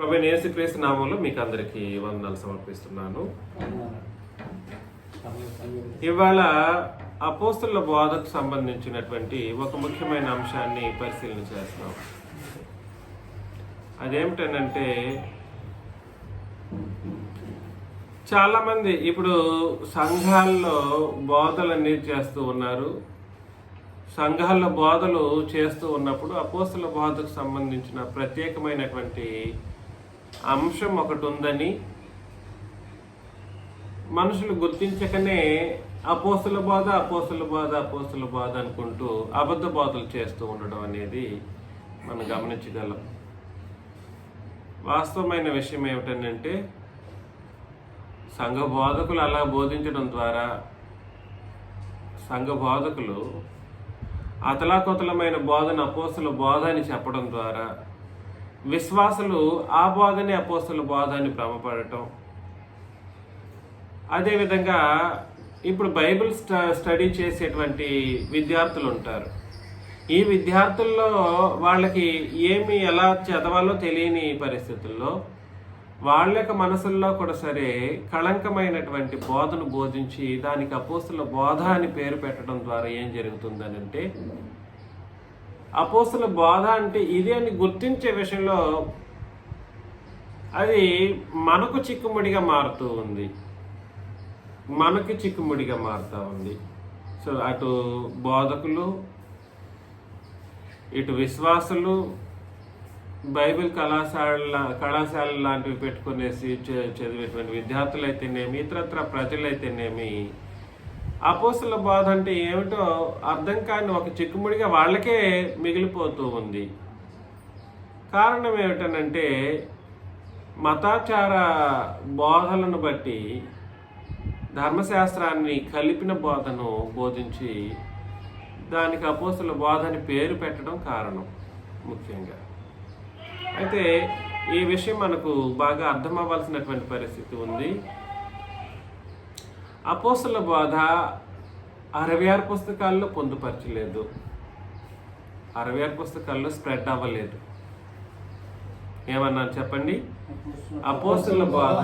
ప్రభువైన యేసుక్రీస్తు నామములో మీకు అందరికీ వందనాలు సమర్పిస్తున్నాను. ఇవాళ అపోస్తలుల బోధకు సంబంధించినటువంటి ఒక ముఖ్యమైన అంశాన్ని పరిశీలన చేస్తున్నాం. అదేమిటంటే చాలా మంది ఇప్పుడు సంఘాల్లో బోధలన్నీ చేస్తూ ఉన్నారు. సంఘాల్లో బోధలు చేస్తూ ఉన్నప్పుడు అపోస్తలుల బోధకు సంబంధించిన ప్రత్యేకమైనటువంటి అంశం ఒకటి ఉందని మనుషులు గుర్తించకనే అపోస్తలుల బోధ అనుకుంటూ అబద్ధ బోధలు చేస్తూ ఉండడం అనేది మనం గమనించగలం. వాస్తవమైన విషయం ఏమిటంటే సంఘ బోధకులు అలా బోధించడం ద్వారా సంఘ బోధకులు అతలాకుతలమైన బోధన అపోస్తలుల బోధ అని చెప్పడం ద్వారా విశ్వాసులు ఆ బోధని అపోస్తలుల బోధ అని భ్రమపడటం. అదేవిధంగా ఇప్పుడు బైబిల్ స్టడీ చేసేటువంటి విద్యార్థులు ఉంటారు. ఈ విద్యార్థుల్లో వాళ్ళకి ఎలా చదవాలో తెలియని పరిస్థితుల్లో వాళ్ళ యొక్క మనసుల్లో కూడా సరే కళంకమైనటువంటి బోధను బోధించి దానికి అపోస్తలుల బోధ అని పేరు పెట్టడం ద్వారా ఏం జరుగుతుందని అంటే అపోస్తలుల బోధ అంటే ఇది అని గుర్తించే విషయంలో అది మనకు చిక్కుముడిగా మారుతూ ఉంది. సో అటు బోధకులు, ఇటు విశ్వాసులు, బైబిల్ కళాశాల లాంటివి పెట్టుకునేసి చదివేటువంటి విద్యార్థులు అయితేనేమి, ఇతరత్ర ప్రజలైతేనేమి అపోస్తలుల బోధ అంటే ఏమిటో అర్థం కాని ఒక చిక్కుముడిగా వాళ్ళకే మిగిలిపోతూ ఉంది. కారణం ఏమిటనంటే మతాచార బోధలను బట్టి ధర్మశాస్త్రాన్ని కలిపిన బోధను బోధించి దానికి అపోస్తలుల బోధ అని పేరు పెట్టడం కారణం ముఖ్యంగా. అయితే ఈ విషయం మనకు బాగా అర్థం అవ్వాల్సినటువంటి పరిస్థితి ఉంది. అపోస్తలుల బోధ 66 పుస్తకాల్లో పొందుపరచలేదు, 66 పుస్తకాల్లో స్ప్రెడ్ అవ్వలేదు. ఏమన్నాను చెప్పండి? అపోస్తలుల బోధ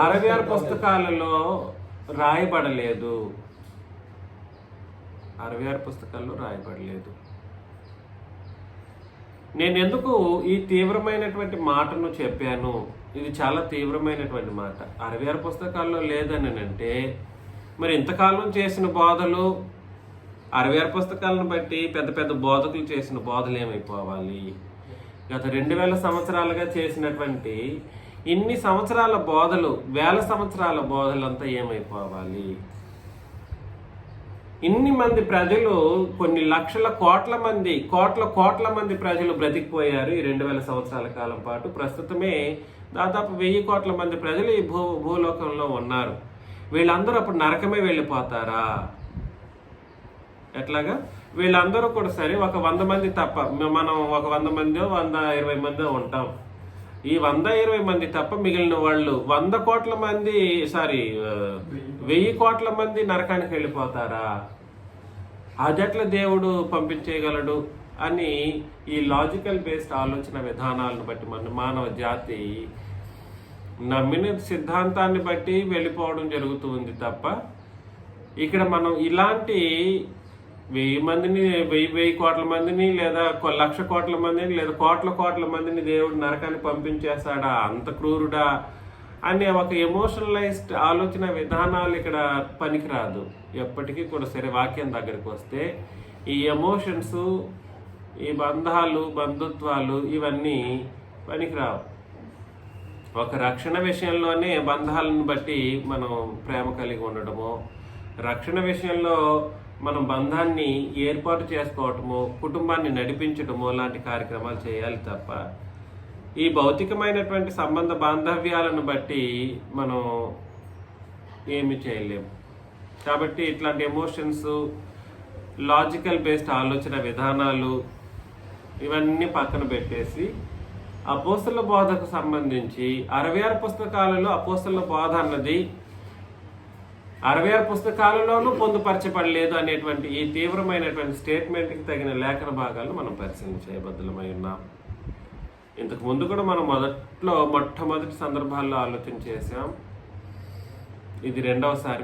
66 పుస్తకాలలో రాయబడలేదు, 66 పుస్తకాల్లో రాయబడలేదు. నేను ఎందుకు ఈ తీవ్రమైనటువంటి మాటను చెప్పాను? ఇది చాలా తీవ్రమైనటువంటి మాట. 66 పుస్తకాల్లో లేదని అంటే మరి ఇంతకాలం చేసిన బోధలు 66 పుస్తకాలను బట్టి పెద్ద పెద్ద బోధకులు చేసిన బోధలు ఏమైపోవాలి? గత 2000 సంవత్సరాలుగా చేసినటువంటి ఇన్ని సంవత్సరాల బోధలు, 1000 సంవత్సరాల బోధలంతా ఏమైపోవాలి? ఇన్ని మంది ప్రజలు, కొన్ని లక్షల కోట్ల మంది ప్రజలు బ్రతికిపోయారు ఈ 2000 సంవత్సరాల కాలం పాటు. ప్రస్తుతమే దాదాపు 1000 కోట్ల మంది ప్రజలు ఈ భూలోకంలో ఉన్నారు. వీళ్ళందరూ అప్పుడు నరకమే వెళ్ళిపోతారా? ఎట్లాగా? వీళ్ళందరూ కూడా సరే ఒక 100 మంది తప్ప, మనం ఒక 100 మందో 120 మందో ఉంటాం. ఈ 120 మంది తప్ప మిగిలిన వాళ్ళు 100 కోట్ల మంది 1000 కోట్ల మంది నరకానికి వెళ్ళిపోతారా? అదెట్లా దేవుడు పంపించేయగలడు అని ఈ లాజికల్ బేస్డ్ ఆలోచన విధానాలను బట్టి మానవ జాతి నమ్మిన సిద్ధాంతాన్ని బట్టి వెళ్ళిపోవడం జరుగుతూ ఉంది తప్ప ఇక్కడ మనం ఇలాంటి 1000 మందిని 1000 కోట్ల మందిని లేదా 1,00,000 కోట్ల మందిని లేదా కోట్ల మందిని దేవుడు నరకాన్ని పంపించేస్తాడా, అంత క్రూరుడా అనే ఒక ఎమోషనలైజ్డ్ ఆలోచన విధానాలు ఇక్కడ పనికిరాదు. ఎప్పటికీ కూడా సరే వాక్యం దగ్గరికి వస్తే ఈ ఎమోషన్స్, ఈ బంధాలు, బంధుత్వాలు ఇవన్నీ పనికిరావు. ఒక రక్షణ విషయంలోనే బంధాలను బట్టి మనం ప్రేమ కలిగి ఉండడమో, రక్షణ విషయంలో మనం బంధాన్ని ఏర్పాటు చేసుకోవటమో, కుటుంబాన్ని నడిపించడమో లాంటి కార్యక్రమాలు చేయాలి తప్ప ఈ భౌతికమైనటువంటి సంబంధ బాంధవ్యాలను బట్టి మనం ఏమి చేయలేము. కాబట్టి ఇట్లాంటి ఎమోషన్స్, లాజికల్ బేస్డ్ ఆలోచన విధానాలు ఇవన్నీ పక్కన పెట్టేసి అపోస్తలుల బోధకు సంబంధించి 66 పుస్తకాలలో అపోస్తలుల బోధ అన్నది 66 పుస్తకాలలోనూ పొందుపరచబడలేదు అనేటువంటి ఈ తీవ్రమైనటువంటి స్టేట్మెంట్కి తగిన లేఖన భాగాలను మనం పరిశీలన చేయబద్ధమై ఉన్నాం. ఇంతకు ముందు కూడా మనం మొట్టమొదటి సందర్భాల్లో ఆలోచన చేసాం. ఇది రెండవసారి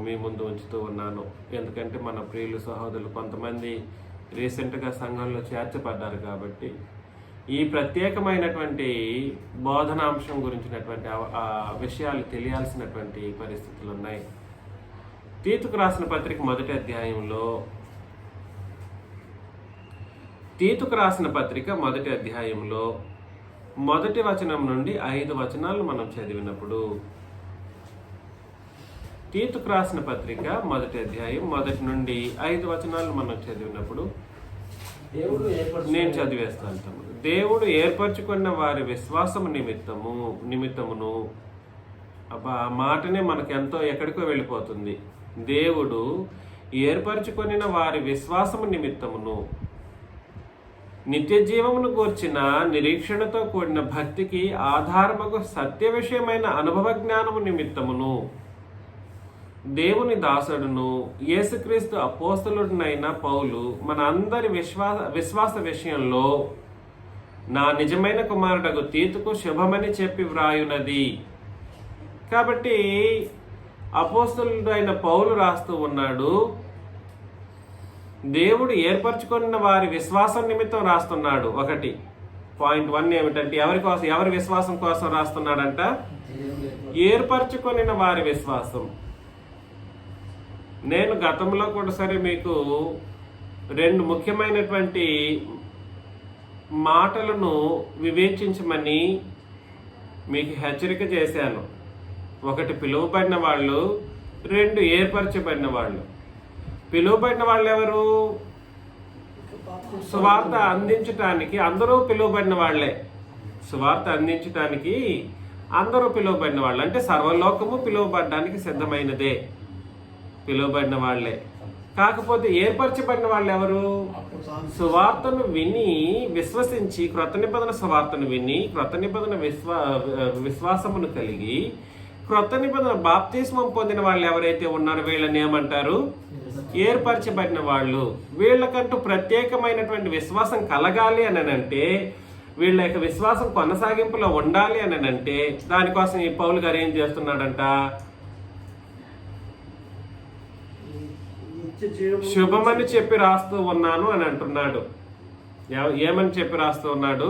మీ ముందు ఉంచుతూ ఉన్నాను. ఎందుకంటే మన ప్రియులు సహోదరులు కొంతమంది రీసెంట్గా సంఘంలో చేర్చబడ్డారు కాబట్టి ఈ ప్రత్యేకమైనటువంటి బోధనాంశం గురించినటువంటి విషయాలు తెలియాల్సినటువంటి పరిస్థితులు ఉన్నాయి. తీతుకు రాసిన పత్రిక మొదటి అధ్యాయంలో మొదటి వచనం నుండి 5 వచనాలు మనం చదివినప్పుడు, తీతుకు రాసిన పత్రిక మొదటి అధ్యాయం 1 నుండి 5 వచనాలు మనం చదివినప్పుడు నేను చదివేస్తాను. దేవుడు ఏర్పరచుకున్న వారి విశ్వాసము నిమిత్తమును ఆ మాటనే మనకెంతో ఎక్కడికో వెళ్ళిపోతుంది. దేవుడు ఏర్పరచుకొనిన వారి విశ్వాసము నిమిత్తమును నిత్య జీవమును గూర్చిన నిరీక్షణతో కూడిన భక్తికి ఆధారముకు సత్య విషయమైన అనుభవ జ్ఞానము నిమిత్తమును దేవుని దాసుడును యేసుక్రీస్తు అపోస్తలుడైన పౌలు మన అందరి విశ్వాస విషయంలో నా నిజమైన కుమారుడగు తీతుకు శుభమని చెప్పి వ్రాయునది. కాబట్టి అపోస్తలుడైన పౌలు రాస్తూ ఉన్నాడు, దేవుడు ఏర్పరచుకున్న వారి విశ్వాసం నిమిత్తం రాస్తున్నాడు. పాయింట్ 1 ఏమిటంటే ఎవరి విశ్వాసం కోసం రాస్తున్నాడంట? ఏర్పరచుకొనిన వారి విశ్వాసం. నేను గతంలో కూడా సరే మీకు 2 ముఖ్యమైనటువంటి మాటలను వివేచించమని మీకు హెచ్చరిక చేశాను. 1 పిలువబడిన వాళ్ళు, 2 ఏర్పరచబడిన వాళ్ళు. పిలువబడిన వాళ్ళు ఎవరు? సువార్త అందించటానికి అందరూ పిలువబడిన వాళ్లే. సువార్త అందించటానికి అందరూ పిలువబడిన వాళ్ళు, అంటే సర్వలోకము పిలువబడడానికి సిద్ధమైనదే, పిలువబడిన వాళ్లే. కాకపోతే ఏర్పరచబడిన వాళ్ళు ఎవరు? సువార్తను విని విశ్వసించి, క్రొత్త నిబంధన సువార్తను విని క్రొత్త నిబంధన విశ్వాసమును కలిగి క్రొత్త నిబంధన బాప్తిస్మం పొందిన వాళ్ళు ఎవరైతే ఉన్నారో వీళ్ళని ఏమంటారు? ఏర్పరచబడిన వాళ్ళు. వీళ్ళకంటూ ప్రత్యేకమైనటువంటి విశ్వాసం కలగాలి అని అంటే, వీళ్ళ యొక్క విశ్వాసం కొనసాగింపులో ఉండాలి అని అంటే, దానికోసం ఈ పౌలు గారు ఏం చేస్తున్నాడంట? శుభమని చెప్పి రాస్తూ ఉన్నాను అని అంటున్నాడు. ఏమని చెప్పి రాస్తూ ఉన్నాడు?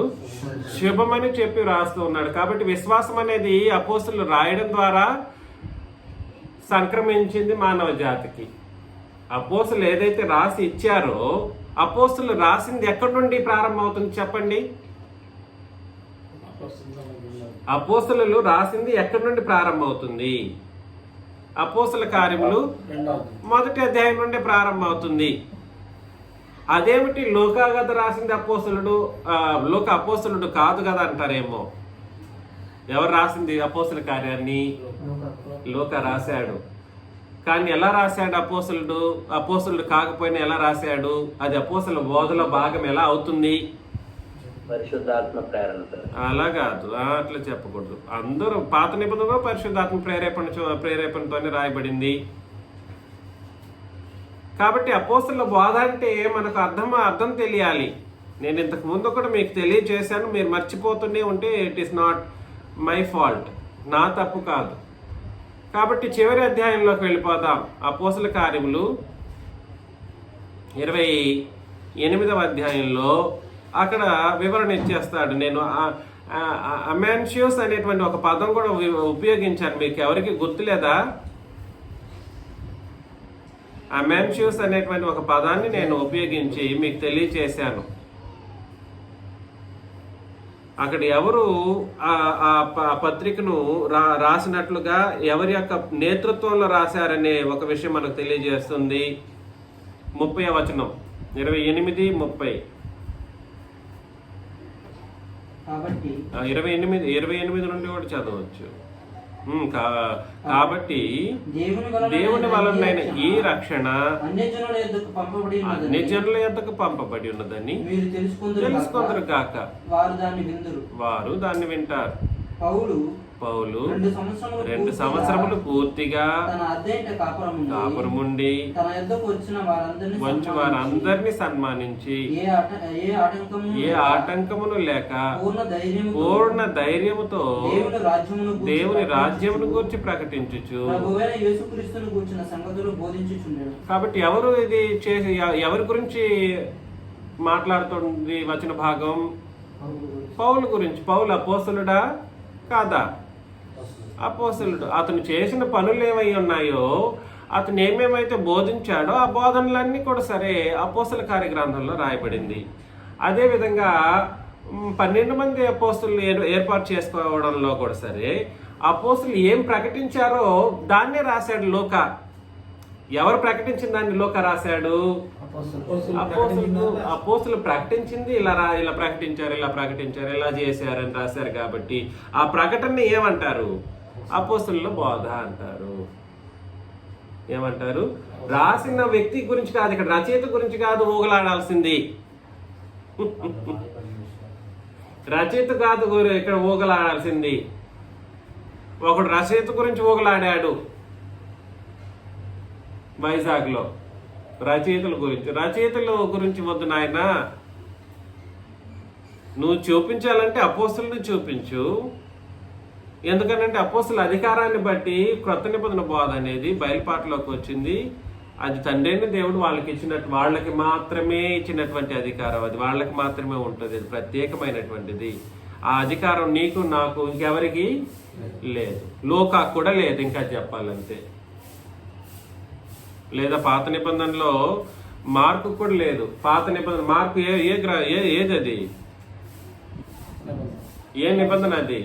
శుభమని చెప్పి రాస్తూ ఉన్నాడు. కాబట్టి విశ్వాసం అనేది అపోస్తులు రాయడం ద్వారా సంక్రమించింది మానవ జాతికి. అపోస్తులు ఏదైతే రాసి ఇచ్చారో, అపోస్తులు రాసింది ఎక్కడి నుండి ప్రారంభమవుతుంది చెప్పండి? అపోస్తులు రాసింది ఎక్కడి నుండి ప్రారంభమవుతుంది? అపోస్తుల కార్యములు 1వ అధ్యాయం నుండి ప్రారంభమవుతుంది. అదేమిటి లూకా కదా రాసింది అపోస్తలుడు, లూకా అపోస్తలుడు కాదు కదా అంటారేమో. ఎవరు రాసింది అపోస్తల కార్యాన్ని? లూకా రాశాడు. కానీ ఎలా రాశాడు అపోస్తలుడు? అపోస్తలుడు కాకపోయినా ఎలా రాశాడు? అది అపోస్తల బోధలో భాగం ఎలా అవుతుంది? పరిశుద్ధాత్మ ప్రేరణ. అలా కాదు, అట్లా చెప్పకూడదు. అందరూ పాత నిబంధనలో పరిశుద్ధాత్మ ప్రేరేపణతోనే రాయబడింది. కాబట్టి అపోస్తలుల బోధ అంటే మనకు అర్థం తెలియాలి. నేను ఇంతకు ముందు కూడా మీకు తెలియజేశాను, మీరు మర్చిపోతూనే ఉంటే it is not my fault, నా తప్పు కాదు. కాబట్టి చివరి అధ్యాయంలోకి వెళ్ళిపోదాం. అపోస్తల కార్యములు 28వ అధ్యాయంలో అక్కడ వివరణ ఇచ్చేస్తాడు. నేను అమాన్షియోస్ అనేటువంటి ఒక పదం కూడా ఉపయోగించాను, మీకు ఎవరికి గుర్తులేదా? అమాన్షియోస్ అనేటువంటి ఒక పదాన్ని నేను ఉపయోగించి మీకు తెలియచేశాను. అక్కడ ఎవరు ఆ పత్రికను రాసినట్లుగా ఎవరి యొక్క నేతృత్వంలో రాశారనే ఒక విషయం మనకు తెలియజేస్తుంది. 30వ వచనం 28, 30. 28 నుండి కూడా చదవచ్చు. కాబట్టి దేవుని వలనైన ఈ రక్షణ అన్యజనుల యొద్దకు పంపబడి ఉన్నదని తెలుసుకొందురు గాక, వారు దాన్ని వింటారు. పౌలు పౌలు 2 సంవత్సరములు పూర్తిగా తన అద్దెంట కాపురముండి తన యొద్దకు వచ్చిన వారందరినీ సన్మానించి ఏ ఆటంకమును లేక పూర్ణ ధైర్యముతో దేవుని రాజ్యమును గురించి ప్రకటించుచు. యేసుక్రీస్తును గూర్చిన సంగతులు బోధించుచుండెను. కాబట్టి ఎవరు ఇది చేసి ఎవరి గురించి మాట్లాడుతుంది వచన భాగం? పౌలు గురించి. పౌలు అపోస్తలుడా కాదా? అపోస్తలుడు. అతను చేసిన పనులు ఏమై ఉన్నాయో, అతను ఏమేమైతే బోధించాడో ఆ బోధనలన్నీ కూడా సరే అపోస్తల కార్య గ్రంథంలో రాయబడింది. అదేవిధంగా 12 మంది అపోస్తలు ఏర్పాటు చేసుకోవడంలో కూడా సరే అపోస్తలు ఏం ప్రకటించారో దాన్నే రాశాడు లూకా. ఎవరు ప్రకటించిన దాన్ని లూకా రాశాడు? అపోస్తలు ప్రకటించింది ఇలా ప్రకటించారు, ఇలా చేశారని రాశారు. కాబట్టి ఆ ప్రకటన ఏమంటారు? అపోస్తలుల బోధ అంటారు. ఏమంటారు? రాసిన వ్యక్తి గురించి కాదు, ఇక్కడ రచయిత గురించి కాదు ఊగలాడాల్సింది. రచయిత కాదు ఇక్కడ ఊగలాడాల్సింది. ఒకడు రచయిత గురించి ఊగలాడాడు వైజాగ్ లో. రచయితల గురించి వద్దు నాయన. నువ్వు చూపించాలంటే అపోస్తలుని చూపించు. ఎందుకనంటే అపోస్తల అధికారాన్ని బట్టి క్రొత్త నిబంధన బోధ అనేది బయలుపాటులోకి వచ్చింది. అది తండ్రి అయిన దేవుడు వాళ్ళకి మాత్రమే ఇచ్చినటువంటి అధికారం. అది వాళ్ళకి మాత్రమే ఉంటుంది. అది ప్రత్యేకమైనటువంటిది. ఆ అధికారం నీకు నాకు ఇంకెవరికి లేదు. లోకాకు కూడా లేదు ఇంకా చెప్పాలంటే. లేదా పాత నిబంధనలో మార్కు కూడా లేదు. పాత నిబంధన మార్కు ఏది అది? ఏ నిబంధన అది?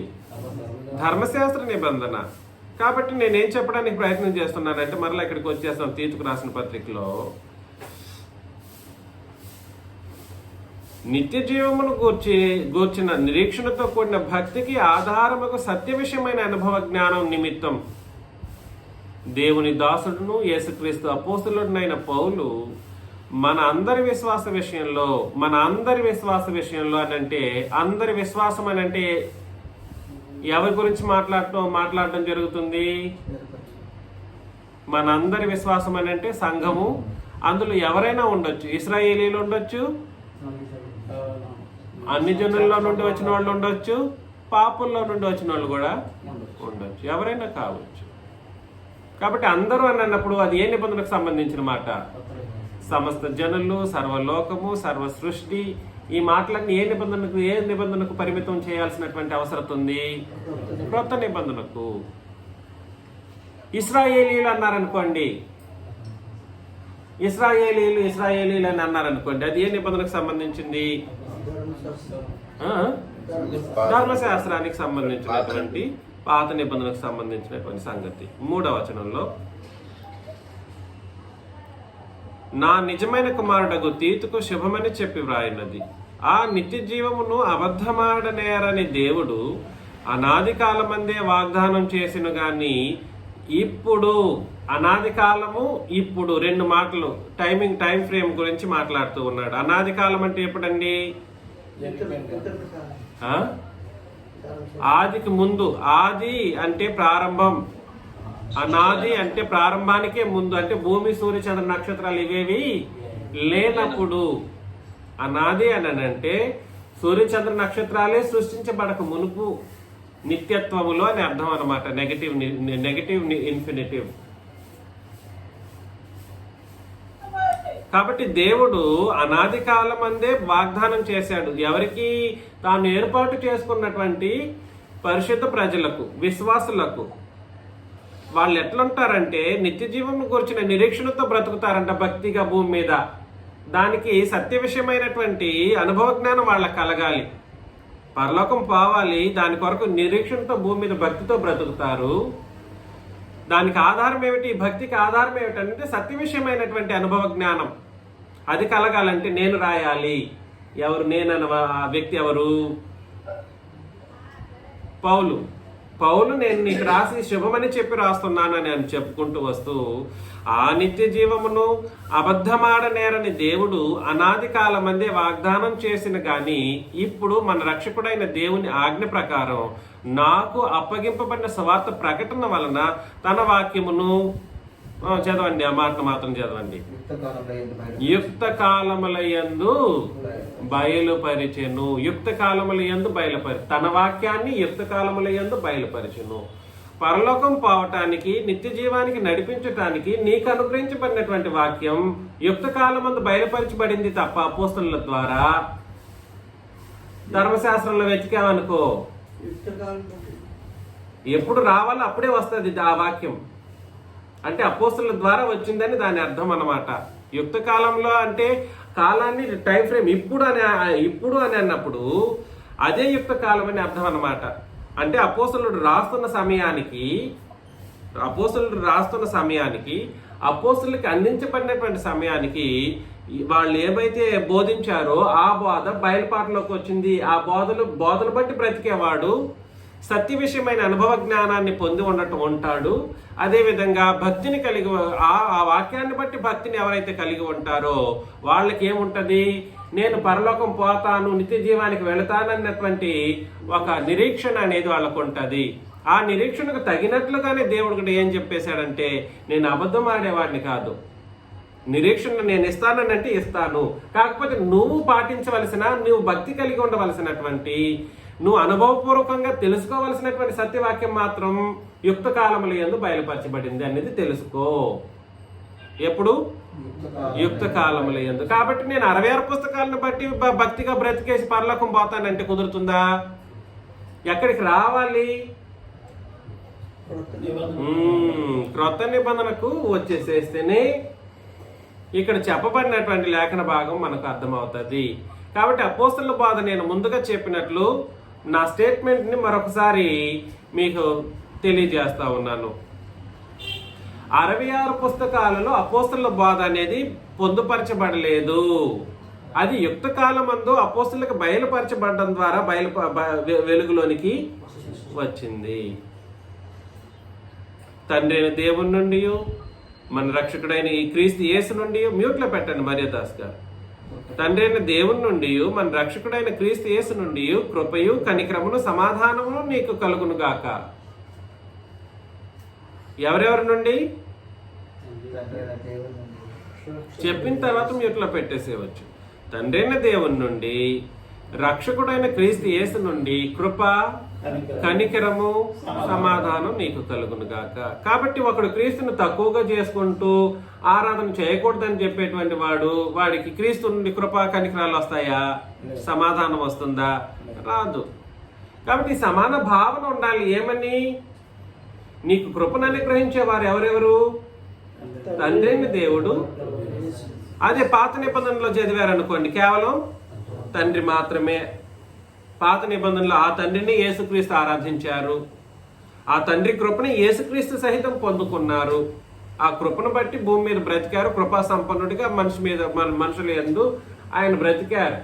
ధర్మశాస్త్ర నిబంధన. కాబట్టి నేనేం చెప్పడానికి ప్రయత్నం చేస్తున్నానంటే మరలా ఇక్కడికి వచ్చేస్తాం. తీతుకు రాసిన పత్రికలో నిత్య జీవమును గూర్చిన నిరీక్షణతో కూడిన భక్తికి ఆధారముకు సత్య విషయమైన అనుభవ జ్ఞానం నిమిత్తం దేవుని దాసుడును యేసుక్రీస్తు అపోస్తలుడైన పౌలు మన అందరి విశ్వాస విషయంలో అని అంటే అందరి విశ్వాసం అని అంటే ఎవరి గురించి మాట్లాడటం జరుగుతుంది? మన అందరి విశ్వాసం అని అంటే సంఘము. అందులో ఎవరైనా ఉండొచ్చు. ఇశ్రాయేలీలు ఉండొచ్చు, అన్ని జనుల్లో నుండి వచ్చిన వాళ్ళు ఉండొచ్చు, పాపుల్లో నుండి వచ్చిన వాళ్ళు కూడా ఉండొచ్చు. ఎవరైనా కావచ్చు. కాబట్టి అందరూ అని అన్నప్పుడు అది ఏ నిబంధనకు సంబంధించిన మాట? సమస్త జనులు, సర్వలోకము, సర్వ సృష్టి. ఈ మాటలన్నీ ఏ నిబంధనకు పరిమితం చేయాల్సినటువంటి అవసరం ఉంది? క్రొత్త నిబంధనకు. ఇశ్రాయేలీలు అన్నారనుకోండి, ఇశ్రాయేలీలు అని అన్నారనుకోండి, అది ఏ నిబంధనకు సంబంధించింది? ధర్మశాస్త్రానికి సంబంధించినటువంటి పాత నిబంధనకు సంబంధించినటువంటి సంగతి. 3వ వచనంలో నా నిజమైన కుమారుడగు తీతుకు శుభమని చెప్పి వ్రాయినది. ఆ నిత్య జీవమును అబద్ధమాడనేరని దేవుడు అనాది కాలమందే వాగ్దానం చేసిన గాని ఇప్పుడు, అనాది కాలము ఇప్పుడు, 2 మాటలు టైం ఫ్రేమ్ గురించి మాట్లాడుతూ ఉన్నాడు. అనాది కాలం అంటే ఎప్పుడండి? ఆదికి ముందు. ఆది అంటే ప్రారంభం, అనాది అంటే ప్రారంభానికే ముందు. అంటే భూమి, సూర్య, చంద్ర, నక్షత్రాలు ఇవేవి లేనప్పుడు. అనాది అని అంటే సూర్య, చంద్ర, నక్షత్రాలే సృష్టించబడక మునుపు, నిత్యత్వములో అని అర్థం అన్నమాట. Negative infinitive. కాబట్టి దేవుడు అనాది కాలం అందే వాగ్దానం చేశాడు. ఎవరికి? తాను ఏర్పాటు చేసుకున్నటువంటి పరిశుద్ధ ప్రజలకు, విశ్వాసులకు. వాళ్ళు ఎట్లుంటారంటే నిత్య జీవం గురించిన నిరీక్షణతో బ్రతుకుతారంట భక్తిగా భూమి మీద. దానికి సత్య విషయమైనటువంటి అనుభవ జ్ఞానం వాళ్ళకి కలగాలి. పరలోకం పోవాలి, దాని కొరకు నిరీక్షణతో భూమి మీద భక్తితో బ్రతుకుతారు. దానికి ఆధారం ఏమిటి? భక్తికి ఆధారం ఏమిటంటే సత్య విషయమైనటువంటి అనుభవ జ్ఞానం. అది కలగాలంటే నేను రాయాలి. ఎవరు? నేనన్న ఆ వ్యక్తి ఎవరు? పౌలు నేను నీకు రాసి శుభమని చెప్పి రాస్తున్నానని అని చెప్పుకుంటూ వస్తూ, ఆ నిత్య జీవమును అబద్ధమాడనేరని దేవుడు అనాది కాలమందే వాగ్దానం చేసిన గాని ఇప్పుడు మన రక్షకుడైన దేవుని ఆజ్ఞ ప్రకారం నాకు అప్పగింపబడిన సువార్త ప్రకటన వలన తన వాక్యమును చదవండి, ఆ మాటను మాత్రం చదవండి. యుక్త కాలములయందు బయలుపరిచెను. యుక్త కాలములయందు తన వాక్యాన్ని యుక్త కాలములయందు బయలుపరిచెను. పరలోకం పోవటానికి, నిత్య జీవానికి నడిపించటానికి నీకు అనుగ్రహించబడినటువంటి వాక్యం యుక్త కాలమందు బయలుపరచబడింది తప్ప అపోస్తలుల ద్వారా ధర్మశాస్త్రంలో వెతికామనుకో ఎప్పుడు రావాలో అప్పుడే వస్తుంది ఆ వాక్యం. అంటే అపోస్తలుల ద్వారా వచ్చిందని దాని అర్థం అన్నమాట. యుక్త కాలంలో అంటే కాలాన్ని టైం ఫ్రేమ్ ఇప్పుడు అని అన్నప్పుడు అదే యుక్త కాలం అని అర్థం అన్నమాట. అంటే అపోస్తలుడు రాస్తున్న సమయానికి అపోస్తలులకి అందించబడినటువంటి సమయానికి వాళ్ళు ఏమైతే బోధించారో ఆ బోధ బయలుపాటులోకి వచ్చింది. ఆ బోధను బట్టి బ్రతికేవాడు సత్య విషయమైన అనుభవ జ్ఞానాన్ని పొంది ఉంటాడు. అదేవిధంగా భక్తిని ఆ వాక్యాన్ని బట్టి భక్తిని ఎవరైతే కలిగి ఉంటారో వాళ్ళకి ఏముంటది, నేను పరలోకం పోతాను, నిత్య జీవానికి వెళతానన్నటువంటి ఒక నిరీక్షణ అనేది వాళ్ళకు ఉంటది. ఆ నిరీక్షణకు తగినట్లుగానే దేవుడు కూడా ఏం చెప్పేశాడంటే, నేను అబద్ధం ఆడేవాడిని కాదు, నిరీక్షణ నేను ఇస్తానంటే ఇస్తాను. కాకపోతే నువ్వు పాటించవలసిన, నువ్వు భక్తి కలిగి ఉండవలసినటువంటి, నువ్వు అనుభవపూర్వకంగా తెలుసుకోవలసినటువంటి సత్యవాక్యం మాత్రం యుక్త కాలముల యందు బయలుపరచబడింది అనేది తెలుసుకో. ఎప్పుడు? యుక్త కాలముల యందు. కాబట్టి నేను 66 పుస్తకాలను బట్టి భక్తిగా బ్రతికేసి పరలోకం పోతానంటే కుదురుతుందా? ఎక్కడికి రావాలి? క్రొత్త నిబంధనకు వచ్చేసేస్తేనే ఇక్కడ చెప్పబడినటువంటి లేఖన భాగం మనకు అర్థమవుతుంది. కాబట్టి అపోస్తలుల బోధ నేను ముందుగా చెప్పినట్లు నా స్టేట్మెంట్ని మరొకసారి మీకు తెలియజేస్తా ఉన్నాను. 66 పుస్తకాలలో అపోస్తలుల బోధ అనేది పొందుపరచబడలేదు. అది యుక్త కాలమందు అపోస్తలులకు బయలుపరచబడడం ద్వారా వెలుగులోనికి వచ్చింది. తండ్రి అయిన దేవుని నుండి, మన రక్షకుడైన ఈ క్రీస్తు యేసు నుండి, మ్యూట్లో పెట్టండి మరియదాస్ గారు. తండ్రి అయిన దేవుని నుండి, మన రక్షకుడైన క్రీస్తు యేసు నుండి కృపయు కనికరమును సమాధానమును నీకు కలుగును గాక. ఎవరెవరి నుండి చెప్పిన తర్వాత మ్యూట్లో పెట్టేసేవచ్చు. తండ్రి అయిన దేవుని నుండి, రక్షకుడైన క్రీస్తు యేసు నుండి కృప కనికరము సమాధానం నీకు కలుగును గాక. కాబట్టి ఒకడు క్రీస్తును తక్కువగా చేసుకుంటూ ఆరాధన చేయకూడదని చెప్పేటువంటి వాడికి క్రీస్తు నుండి కృప కనికరాలు వస్తాయా? సమాధానం వస్తుందా? రాదు. కాబట్టి సమాన భావన ఉండాలి. ఏమని? నీకు కృపను అనుగ్రహించే వారు ఎవరెవరు? తండ్రి అయిన దేవుడు. అదే పాత నిబంధనలో చదివారనుకోండి, కేవలం తండ్రి మాత్రమే. పాత నిబంధనలో ఆ తండ్రిని యేసుక్రీస్తు ఆరాధించారు. ఆ తండ్రి కృపని యేసుక్రీస్తు సహితం పొందుకున్నారు. ఆ కృపను బట్టి భూమి మీద బ్రతికారు. కృపా సంపన్నుడిగా మనుషుల యందు ఆయన బ్రతికారు.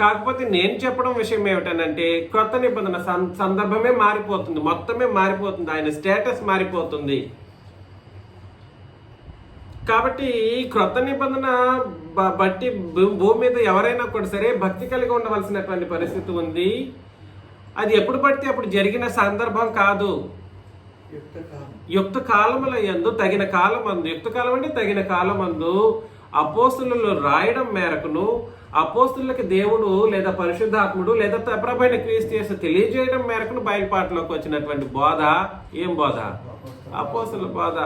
కాకపోతే నేను చెప్పడం విషయం ఏమిటనంటే, కొత్త నిబంధన సందర్భమే మారిపోతుంది, మొత్తమే మారిపోతుంది, ఆయన స్టేటస్ మారిపోతుంది. కాబట్టి ఈ క్రొత్త నిబంధన బట్టి భూమి మీద ఎవరైనా కూడా సరే భక్తి కలిగి ఉండవలసినటువంటి పరిస్థితి ఉంది. అది ఎప్పుడు పడితే అప్పుడు జరిగిన సందర్భం కాదు. యుక్త కాలముల యందు తగిన కాలమందు, యుక్త కాలం అంటే తగిన కాలమందు అపోస్తులు రాయడం మేరకును, అపోస్తులకి దేవుడు లేదా పరిశుద్ధాత్ముడు లేదా ప్రభువైన క్రీస్తు యేసు తెలియజేయడం మేరకును బయలుపాటులోకి వచ్చినటువంటి బోధ. ఏం బోధ? అపోస్తుల బోధ.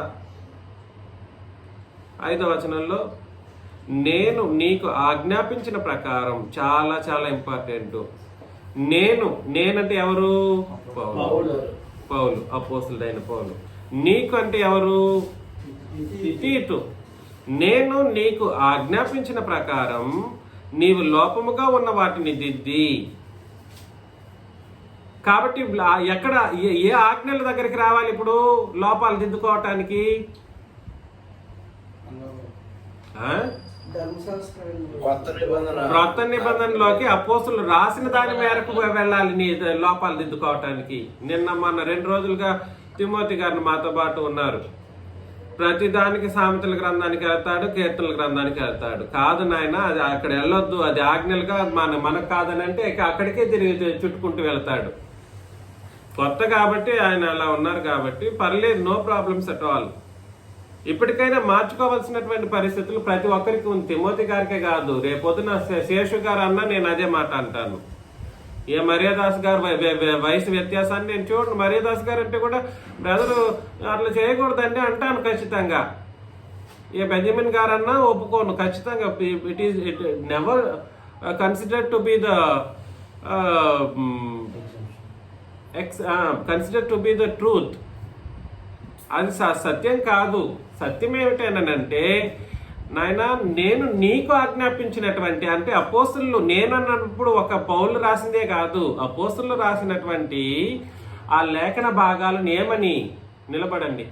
5వ వచనంలో, నేను నీకు ఆజ్ఞాపించిన ప్రకారం, చాలా చాలా ఇంపార్టెంట్. నేనంటే ఎవరు? పౌలు, అపోస్తలుడైన పౌలు. నీకు అంటే ఎవరు? తీతు. నేను నీకు ఆజ్ఞాపించిన ప్రకారం నీవు లోపముగా ఉన్న వాటిని దిద్ది. కాబట్టి ఎక్కడ ఏ ఆజ్ఞల దగ్గరికి రావాలి ఇప్పుడు లోపాలు దిద్దుకోవటానికి? క్రొత్త నిబంధనలోకి అపోస్తులు రాసిన దాని మేరకు వెళ్ళాలి నీ లోపాలు దిద్దుకోవటానికి. మొన్న 2 రోజులుగా తిమోతి గారిని మాతో పాటు ఉన్నారు. ప్రతి దానికి సామెతల గ్రంథానికి వెళ్తాడు, కీర్తనల గ్రంథానికి వెళ్తాడు. కాదు నాయన, అది అక్కడ వెళ్ళొద్దు, అది ఆజ్ఞలుగా మనకు కాదని అంటే అక్కడికే తిరిగి చుట్టుకుంటూ వెళ్తాడు. కొత్త కాబట్టి ఆయన అలా ఉన్నారు కాబట్టి పర్లేదు, నో ప్రాబ్లమ్స్ అట్ ఆల్. ఇప్పటికైనా మార్చుకోవాల్సినటువంటి పరిస్థితులు ప్రతి ఒక్కరికి ఉంది. తిమోతి గారికే కాదు, రేపొద్దున శేషు గారు అన్నా నేను అదే మాట అంటాను. ఏ మరియదాస్ గారు వయసు వ్యత్యాసాన్ని నేను చూడండి. మరియదాస్ గారు అంటే కూడా బ్రదరు అట్లా చేయకూడదండి అంటాను ఖచ్చితంగా. ఏ బెంజమిన్ గారు అన్నా ఒప్పుకోను ఖచ్చితంగా. It never considered to be the consider to be the truth. అది సత్యం కాదు. సత్యం ఏమిటనంటే, నాయన నేను నీకు ఆజ్ఞాపించినటువంటి, అంటే అపోస్తులు నేను అన్నప్పుడు ఒక పౌలు రాసిందే కాదు, అపోస్తులు రాసినటువంటి ఆ లేఖన భాగాలను ఏమని నిలబడండి,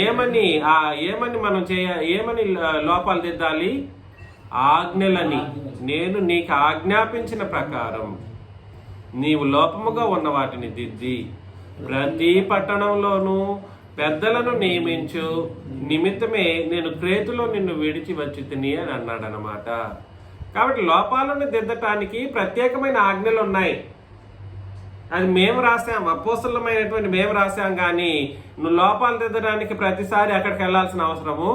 ఏమని మనం ఏమని లోపాలు దిద్దాలి? ఆజ్ఞలని. నేను నీకు ఆజ్ఞాపించిన ప్రకారం నీవు లోపముగా ఉన్న వాటిని దిద్ది ప్రతి పట్టణంలోనూ పెద్దలను నియమించు నిమిత్తమే నేను క్రేతులో నిన్ను విడిచి వచ్చి తిని అని అన్నాడు అనమాట. కాబట్టి లోపాలను దిద్దటానికి ప్రత్యేకమైన ఆజ్ఞలు ఉన్నాయి. అది మేము రాసాం, అపోస్తలమైనటువంటి మేము రాసాం. కానీ నువ్వు లోపాలు దిద్దడానికి ప్రతిసారి అక్కడికి వెళ్ళాల్సిన అవసరము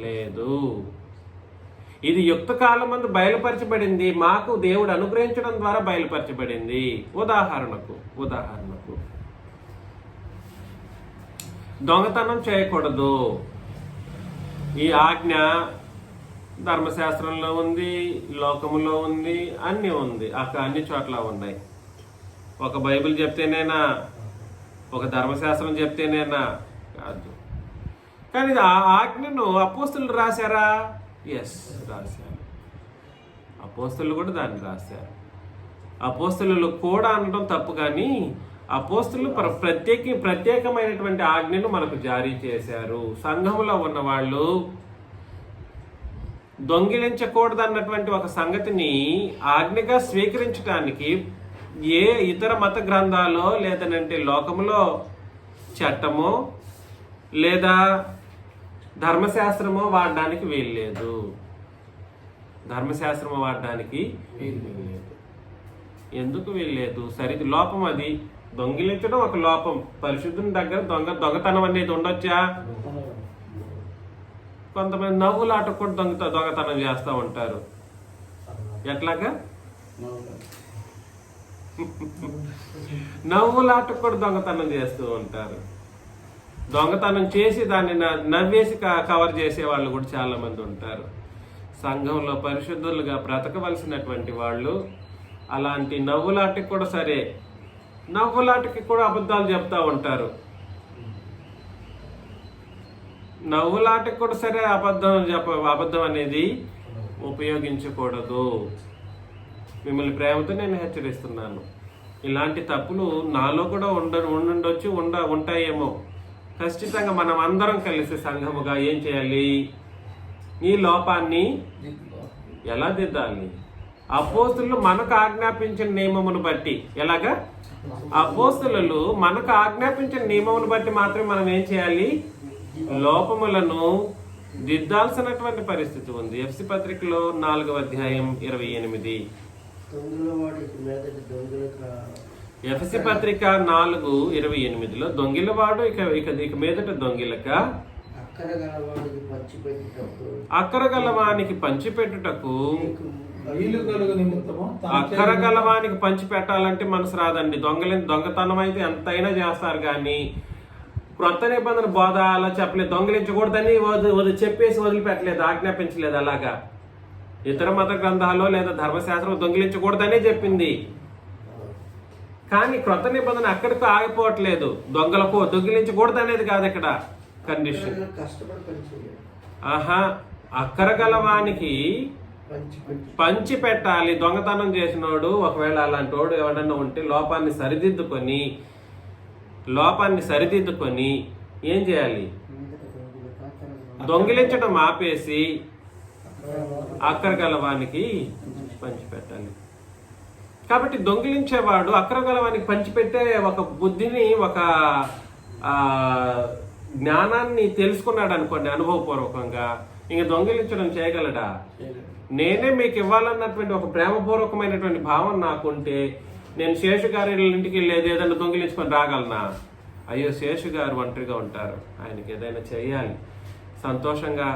లేదు. ఇది యుక్త కాలం ముందు బయలుపరచబడింది, మాకు దేవుడు అనుగ్రహించడం ద్వారా బయలుపరచబడింది. ఉదాహరణకు దొంగతనం చేయకూడదు. ఈ ఆజ్ఞ ధర్మశాస్త్రంలో ఉంది, లోకములో ఉంది, అన్నీ ఉంది, అన్ని చోట్ల ఉన్నాయి. ఒక బైబిల్ చెప్తేనేనా, ఒక ధర్మశాస్త్రం చెప్తేనేనా కాదు. కానీ ఆ ఆజ్ఞను అపోస్తులు రాశారా? ఎస్, రాశారు. అపోస్తులు కూడా దాన్ని రాశారు. అపోస్తులు కూడా అనడం తప్పు, కానీ అపోస్తులు ప్రత్యేకమైనటువంటి ఆజ్ఞను మనకు జారీ చేశారు. సంఘంలో ఉన్న వాళ్ళు దొంగిలించకూడదన్నటువంటి ఒక సంగతిని ఆజ్ఞగా స్వీకరించడానికి ఏ ఇతర మత గ్రంథాలో లేదనంటే లోకములో చట్టమో లేదా ధర్మశాస్త్రమో వాడడానికి వీల్లేదు. ధర్మశాస్త్రము వాడడానికి వీల్లేదు. ఎందుకు వీల్లేదు? సరిది లోపం. అది దొంగిలించడం ఒక లోపం. పరిశుద్ధుని దగ్గర దొంగతనం అనేది ఉండొచ్చా? కొంతమంది నవ్వులాటకు కూడా దొంగతనం చేస్తూ ఉంటారు. ఎట్లాగా? నవ్వులాటకు కూడా దొంగతనం చేస్తూ ఉంటారు. దొంగతనం చేసి దాన్ని నవ్వేసి కవర్ చేసే వాళ్ళు కూడా చాలా మంది ఉంటారు. సంఘంలో పరిశుద్ధులుగా బ్రతకవలసినటువంటి వాళ్ళు అలాంటి నవ్వులాటకి కూడా సరే, నవ్వులాటకి కూడా అబద్ధాలు చెప్తా ఉంటారు. నవ్వులాటకి కూడా సరే అబద్ధం అనేది ఉపయోగించకూడదు. మిమ్మల్ని ప్రేమతో నేను హెచ్చరిస్తున్నాను. ఇలాంటి తప్పులు నాలో కూడా ఉండుండొచ్చు, ఉంటాయేమో. ఖచ్చితంగా మనం అందరం కలిసి సంఘముగా ఏం చేయాలి? ఈ లోపాన్ని ఎలా దిద్దాలి? అపోస్తులు మనకు ఆజ్ఞాపించిన నియమమును బట్టి. ఎలాగా? అపోస్తులు మనకు ఆజ్ఞాపించిన నియమమును బట్టి మాత్రమే మనం ఏం చేయాలి? లోపములను దిద్దాల్సినటువంటి పరిస్థితి ఉంది. ఎఫ్సి పత్రికలో 4వ అధ్యాయం 28. ఎఫ్సి పత్రిక 4:28లో దొంగిలవాడు ఇక మీదట దొంగిలక అక్కరగలవానికి పంచిపెట్టుటకు. అక్కరగలవానికి పంచి పెట్టాలంటే మనసు రాదండి. దొంగతనం అయితే ఎంతైనా చేస్తారు, కానీ క్రొత్త నిబంధన బోధ అలా చెప్పలేదు. దొంగిలించకూడదని చెప్పేసి వదిలిపెట్టలేదు, ఆజ్ఞాపించలేదు. అలాగా ఇతర మత గ్రంథాల్లో లేదా ధర్మశాస్త్రం దొంగిలించకూడదనే చెప్పింది. కానీ క్రొత్త నిబంధన అక్కడికి ఆగిపోవట్లేదు. దొంగిలించకూడదు అనేది కాదు ఇక్కడ కండిషన్. అక్కరగలవానికి పంచి పెట్టాలి. దొంగతనం చేసినోడు ఒకవేళ అలాంటి వాడు ఎవడన్నా ఉంటే లోపాన్ని సరిదిద్దుకొని ఏం చేయాలి? దొంగిలించడం ఆపేసి అక్కరగలవానికి పంచిపెట్టాలి. కాబట్టి దొంగిలించేవాడు అక్కరగలవానికి పంచిపెట్టే ఒక బుద్ధిని, ఒక జ్ఞానాన్ని తెలుసుకున్నాడు అనుకోండి అనుభవపూర్వకంగా, ఇంక దొంగిలించడం చేయగలడా? నేనే మీకు ఇవ్వాలన్నటువంటి ఒక ప్రేమపూర్వకమైనటువంటి భావన నాకుంటే నేను శేషు గారి ఇంటికి వెళ్ళేది ఏదైనా దొంగిలించుకొని రాగలనా? అయ్యో, శేషు గారు ఒంటరిగా ఉంటారు, ఆయనకి ఏదైనా చేయాలి, సంతోషంగా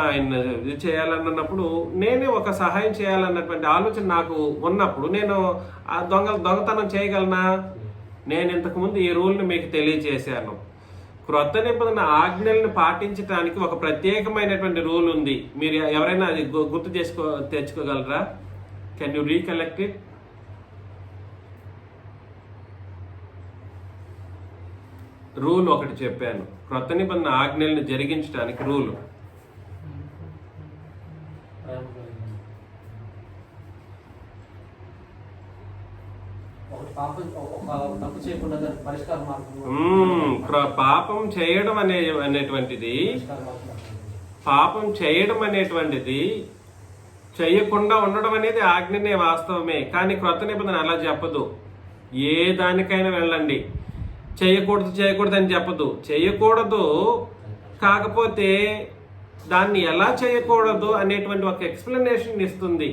ఆయన ఇది చేయాలన్నప్పుడు నేనే ఒక సహాయం చేయాలన్నటువంటి ఆలోచన నాకు ఉన్నప్పుడు నేను ఆ దొంగతనం చేయగలనా? నేను ఇంతకుముందు ఈ రూల్ని మీకు తెలియజేశాను. క్రొత్త నిబంధన ఆజ్ఞల్ని పాటించడానికి ఒక ప్రత్యేకమైనటువంటి రూల్ ఉంది. మీరు ఎవరైనా అది గుర్తు తెచ్చుకోగలరా? Can you recollect it? Rule ఒకటి చెప్పాను, క్రొత్త నిబంధన ఆజ్ఞల్ని జరిగించడానికి రూల్. పాపం చేయడం అనేటువంటిది చేయకుండా ఉండడం అనేది ఆజ్ఞనే వాస్తవమే. కానీ క్రొత్త నిబంధన అలా చెప్పదు. ఏ దానికైనా వెళ్ళండి, చేయకూడదు అని చెప్పదు. చేయకూడదు, కాకపోతే దాన్ని ఎలా చేయకూడదు అనేటువంటి ఒక ఎక్స్ప్లెనేషన్ ఇస్తుంది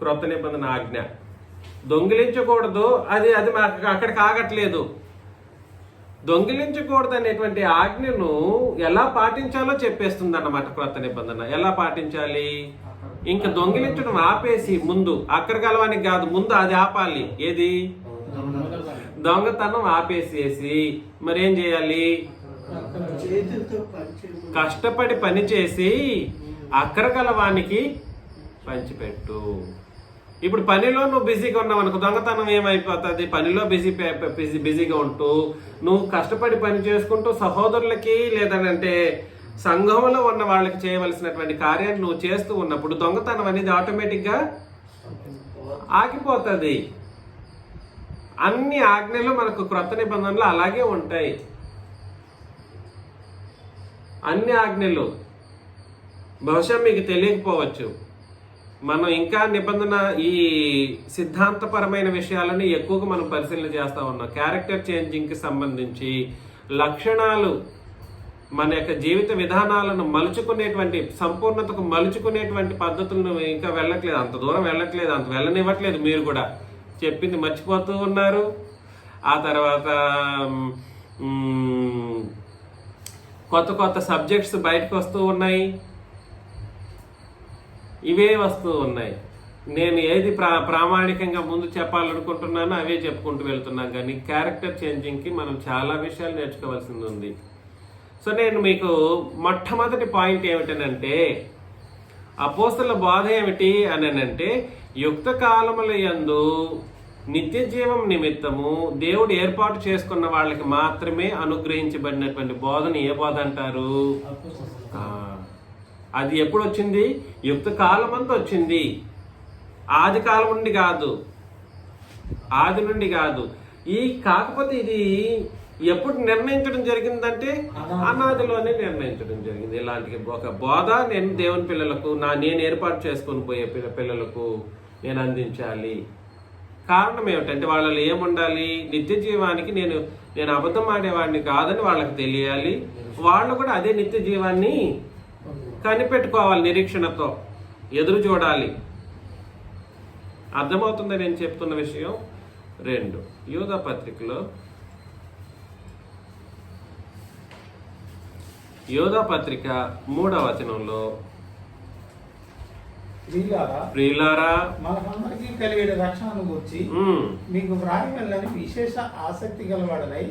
క్రొత్త నిబంధన ఆజ్ఞ. దొంగిలించకూడదు, అది మాకు అక్కడికి ఆగట్లేదు. దొంగిలించకూడదు అనేటువంటి ఆజ్ఞను ఎలా పాటించాలో చెప్పేస్తుంది అన్నమాట క్రొత్త నిబంధన. ఎలా పాటించాలి? ఇంకా దొంగిలించడం ఆపేసి ముందు, అక్కడికి వెళ్ళడానికి కాదు, ముందు అది ఆపాలి. ఏది? దొంగతనం ఆపేసేసి మరేం చేయాలి? కష్టపడి పని చేసి అక్కరగలవానికి పంచిపెట్టు. ఇప్పుడు పనిలో నువ్వు బిజీగా ఉన్నావు అనుకో, దొంగతనం ఏమైపోతుంది? పనిలో బిజీగా ఉంటూ నువ్వు కష్టపడి పని చేసుకుంటూ సహోదరులకి లేదంటే సంఘంలో ఉన్న వాళ్ళకి చేయవలసినటువంటి కార్యాన్ని నువ్వు చేస్తూ ఉన్నప్పుడు దొంగతనం అనేది ఆటోమేటిక్గా ఆగిపోతుంది. అన్ని ఆజ్ఞలు మనకు క్రొత్త నిబంధనలు అలాగే ఉంటాయి. అన్ని ఆజ్ఞలు బహుశా మీకు తెలియకపోవచ్చు. మనం ఇంకా నిబంధన ఈ సిద్ధాంతపరమైన విషయాలని ఎక్కువగా మనం పరిశీలన చేస్తూ ఉన్నాం. క్యారెక్టర్ చేంజింగ్కి సంబంధించి లక్షణాలు, మన యొక్క జీవిత విధానాలను మలుచుకునేటువంటి, సంపూర్ణతకు మలుచుకునేటువంటి పద్ధతులను ఇంకా వెళ్ళట్లేదు, అంత దూరం వెళ్ళట్లేదు, అంత వెళ్ళనివ్వట్లేదు. మీరు కూడా చెప్పింది మర్చిపోతూ ఉన్నారు. ఆ తర్వాత కొత్త సబ్జెక్ట్స్ బయటకు వస్తూ ఉన్నాయి, ఇవే వస్తూ ఉన్నాయి. నేను ఏది ప్రామాణికంగా ముందు చెప్పాలనుకుంటున్నానో అవే చెప్పుకుంటూ వెళ్తున్నాను. కానీ క్యారెక్టర్ చేంజింగ్కి మనం చాలా విషయాలు నేర్చుకోవాల్సింది ఉంది. సో నేను మీకు మొట్టమొదటి పాయింట్ ఏమిటనంటే, అపోస్తలుల బోధ ఏమిటి అంటే, యుక్త కాలముల యందు నిత్య జీవం నిమిత్తము దేవుడు ఏర్పాటు చేసుకున్న వాళ్ళకి మాత్రమే అనుగ్రహించబడినటువంటి బోధన ఏ బోధ అంటారు? అది ఎప్పుడు వచ్చింది? యుక్త కాలం అంతా వచ్చింది. ఆది కాలం నుండి కాదు, ఆది నుండి కాదు. కాకపోతే ఇది ఎప్పుడు నిర్ణయించడం జరిగిందంటే అనాదిలోనే నిర్ణయించడం జరిగింది. ఇలాంటి ఒక బోధ నేను దేవుని పిల్లలకు, నేను ఏర్పాటు చేసుకొని పోయే పిల్లలకు నేను అందించాలి. కారణం ఏమిటంటే వాళ్ళలో ఏముండాలి? నిత్య జీవానికి నేను అబద్ధం ఆడేవాడిని కాదని వాళ్ళకి తెలియాలి. వాళ్ళు కూడా అదే నిత్య జీవాన్ని కనిపెట్టుకోవాలి, నిరీక్షణతో ఎదురు చూడాలి. అర్థమవుతుందా నేను చెప్తున్న విషయం? 2 యూదా పత్రికలో, యోధా పత్రిక 3వ వచనంలో, ప్రియులారా మనకందరికీ కలిగే రక్షణను గురించి మీకు వ్రాయగలని విశేష ఆసక్తి గలవాడనై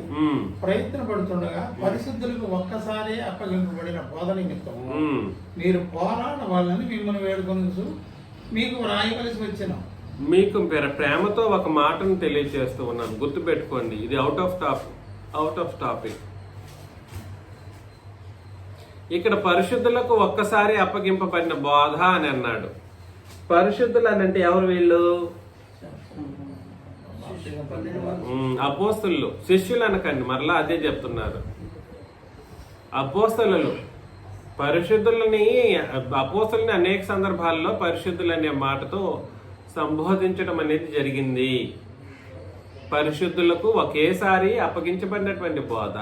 ప్రయత్నపడుతుండగా పరిశుద్ధులకు ఒక్కసారి అప్పగింపబడిన బోధ నిమిత్తము మీరు పోరాడవాలని మిమ్మల్ని వేడుకొనుచు మీకు వ్రాయవలసి వచ్చిన. మీకు ప్రేమతో ఒక మాటను తెలియజేస్తూ ఉన్నాను, గుర్తుపెట్టుకోండి. ఇది అవుట్ ఆఫ్ టాపిక్. ఇక్కడ పరిశుద్ధులకు ఒక్కసారి అప్పగింపబడిన బోధ అని అన్నాడు. పరిశుద్ధులు అని అంటే ఎవరు? వీళ్ళు అపోస్తలులు, శిష్యులు అనకండి, మరలా అదే చెప్తున్నారు. అపోస్తలులు అపోస్తలుని అనేక సందర్భాల్లో పరిశుద్ధులు అనే మాటతో సంబోధించడం అనేది జరిగింది. పరిశుద్ధులకు ఒకేసారి అప్పగించబడినటువంటి బోధ.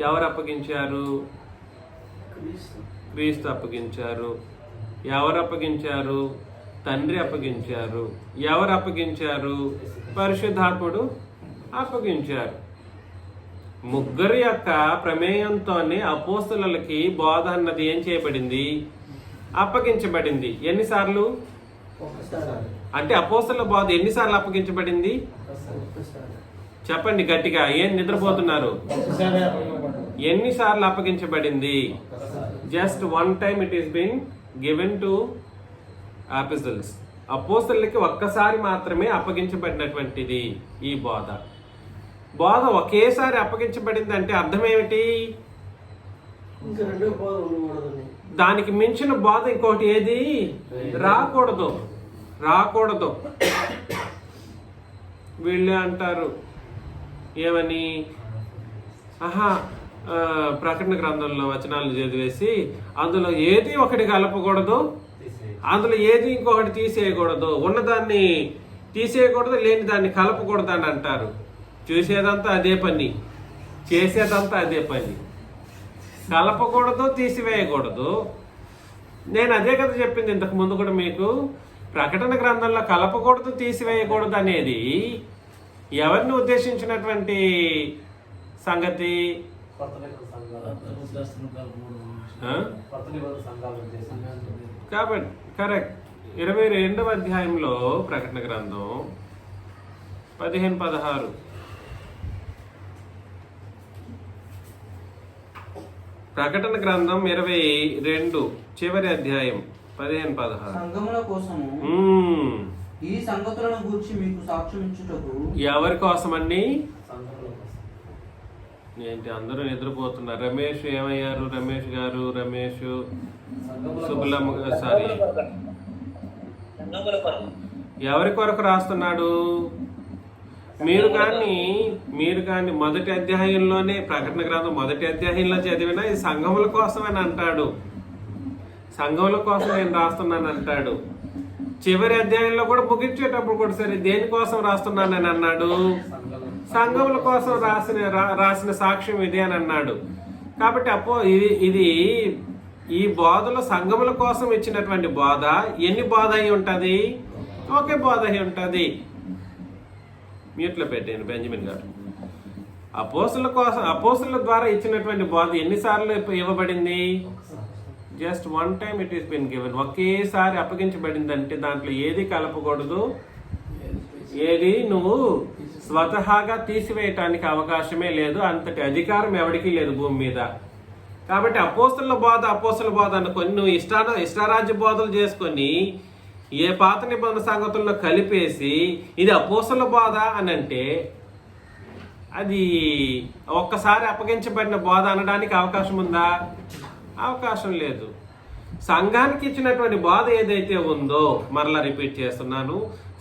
ఎవరు అప్పగించారు? క్రీస్తు అప్పగించారు. ఎవరు అప్పగించారు? తండ్రి అప్పగించారు. ఎవరు అప్పగించారు? పరిశుద్ధాత్ముడు అప్పగించారు. ముగ్గురు యొక్క ప్రమేయంతోనే అపోస్తలులకి బోధ అన్నది ఏం చేయబడింది? అప్పగించబడింది. ఎన్నిసార్లు? అంటే అపోస్తలుల బోధ ఎన్నిసార్లు అప్పగించబడింది? చెప్పండి గట్టిగా. ఏం నిద్రపోతున్నారు? ఎన్నిసార్లు అప్పగించబడింది? Just one time it is been given to apostles. అపోస్తలులకి ఒక్కసారి మాత్రమే అప్పగించబడినటువంటిది ఈ బోధ. బోధ ఒకేసారి అప్పగించబడింది అంటే అర్థం ఏమిటి? దానికి మించిన బోధ ఇంకోటి ఏది రాకూడదు. వీళ్ళే అంటారు ఏమని? ప్రకటన గ్రంథంలో వచనాలను చదివేసి అందులో ఏది ఒకటి కలపకూడదు, అందులో ఏది ఇంకొకటి తీసేయకూడదు, ఉన్నదాన్ని తీసేయకూడదు, లేని దాన్ని కలపకూడదు అని అంటారు. చూసేదంతా అదే పని, చేసేదంతా అదే పని. కలపకూడదు, తీసివేయకూడదు. నేను అదే కదా చెప్పింది ఇంతకు ముందు కూడా మీకు. ప్రకటన గ్రంథంలో కలపకూడదు, తీసివేయకూడదు అనేది ఎవరిని ఉద్దేశించినటువంటి సంగతి? కాబట్టి కరెక్ట్. 22వ అధ్యాయంలో ప్రకటన గ్రంథం 15-16. ప్రకటన గ్రంథం 22 చివరి అధ్యాయం 15-16. సంఘముల కోసము ఈ సంగతులను గూర్చి మీకు సాక్ష్యం ఇచ్చుటకు. ఎవరి కోసమండి? ఏంటి అందరూ నిద్రపోతున్నారు? రమేష్ ఏమయ్యారు? రమేష్ గారు, రమేష్ సుబ్బలమ్మ, సారీ, ఎవరి కొరకు రాస్తున్నాడు? మీరు కానీ మొదటి అధ్యాయంలోనే, ప్రకటన గ్రంథం మొదటి అధ్యాయంలో చదివినా ఇది సంఘముల కోసమని అంటాడు. సంఘముల కోసం నేను రాస్తున్నాను అంటాడు. చివరి అధ్యాయంలో కూడా ముగించేటప్పుడు కూడా సరే దేనికోసం రాస్తున్నానని అన్నాడు? సంఘముల కోసం రాసిన సాక్ష్యం ఇదే అని అన్నాడు. కాబట్టి ఇది ఈ బోధలో సంఘముల కోసం ఇచ్చినటువంటి బోధ ఎన్ని బోధ అయి ఉంటుంది? ఒకే బోధ అయి ఉంటుంది. మ్యూట్లో పెట్టాను బెంజమిన్ గారు. అపోస్తలుల ద్వారా ఇచ్చినటువంటి బోధ ఎన్నిసార్లు ఇవ్వబడింది? Just one time it is been given. ఒకేసారి అప్పగించబడింది. అంటే దాంట్లో ఏది కలపకూడదు, ఏది నువ్వు స్వతహాగా తీసివేయటానికి అవకాశమే లేదు. అంతటి అధికారం ఎవరికీ లేదు భూమి మీద. కాబట్టి అపోస్తలుల బోధ అనుకొని నువ్వు ఇష్టారాజ్య బోధలు చేసుకొని ఏ పాత నిబంధన సంగతుల్లో కలిపేసి ఇది అపోస్తలుల బోధ అని అంటే అది ఒక్కసారి అప్పగించబడిన బోధ అనడానికి అవకాశం ఉందా? అవకాశం లేదు. సంఘానికి ఇచ్చినటువంటి బోధ ఏదైతే ఉందో, మరలా రిపీట్ చేస్తున్నాను,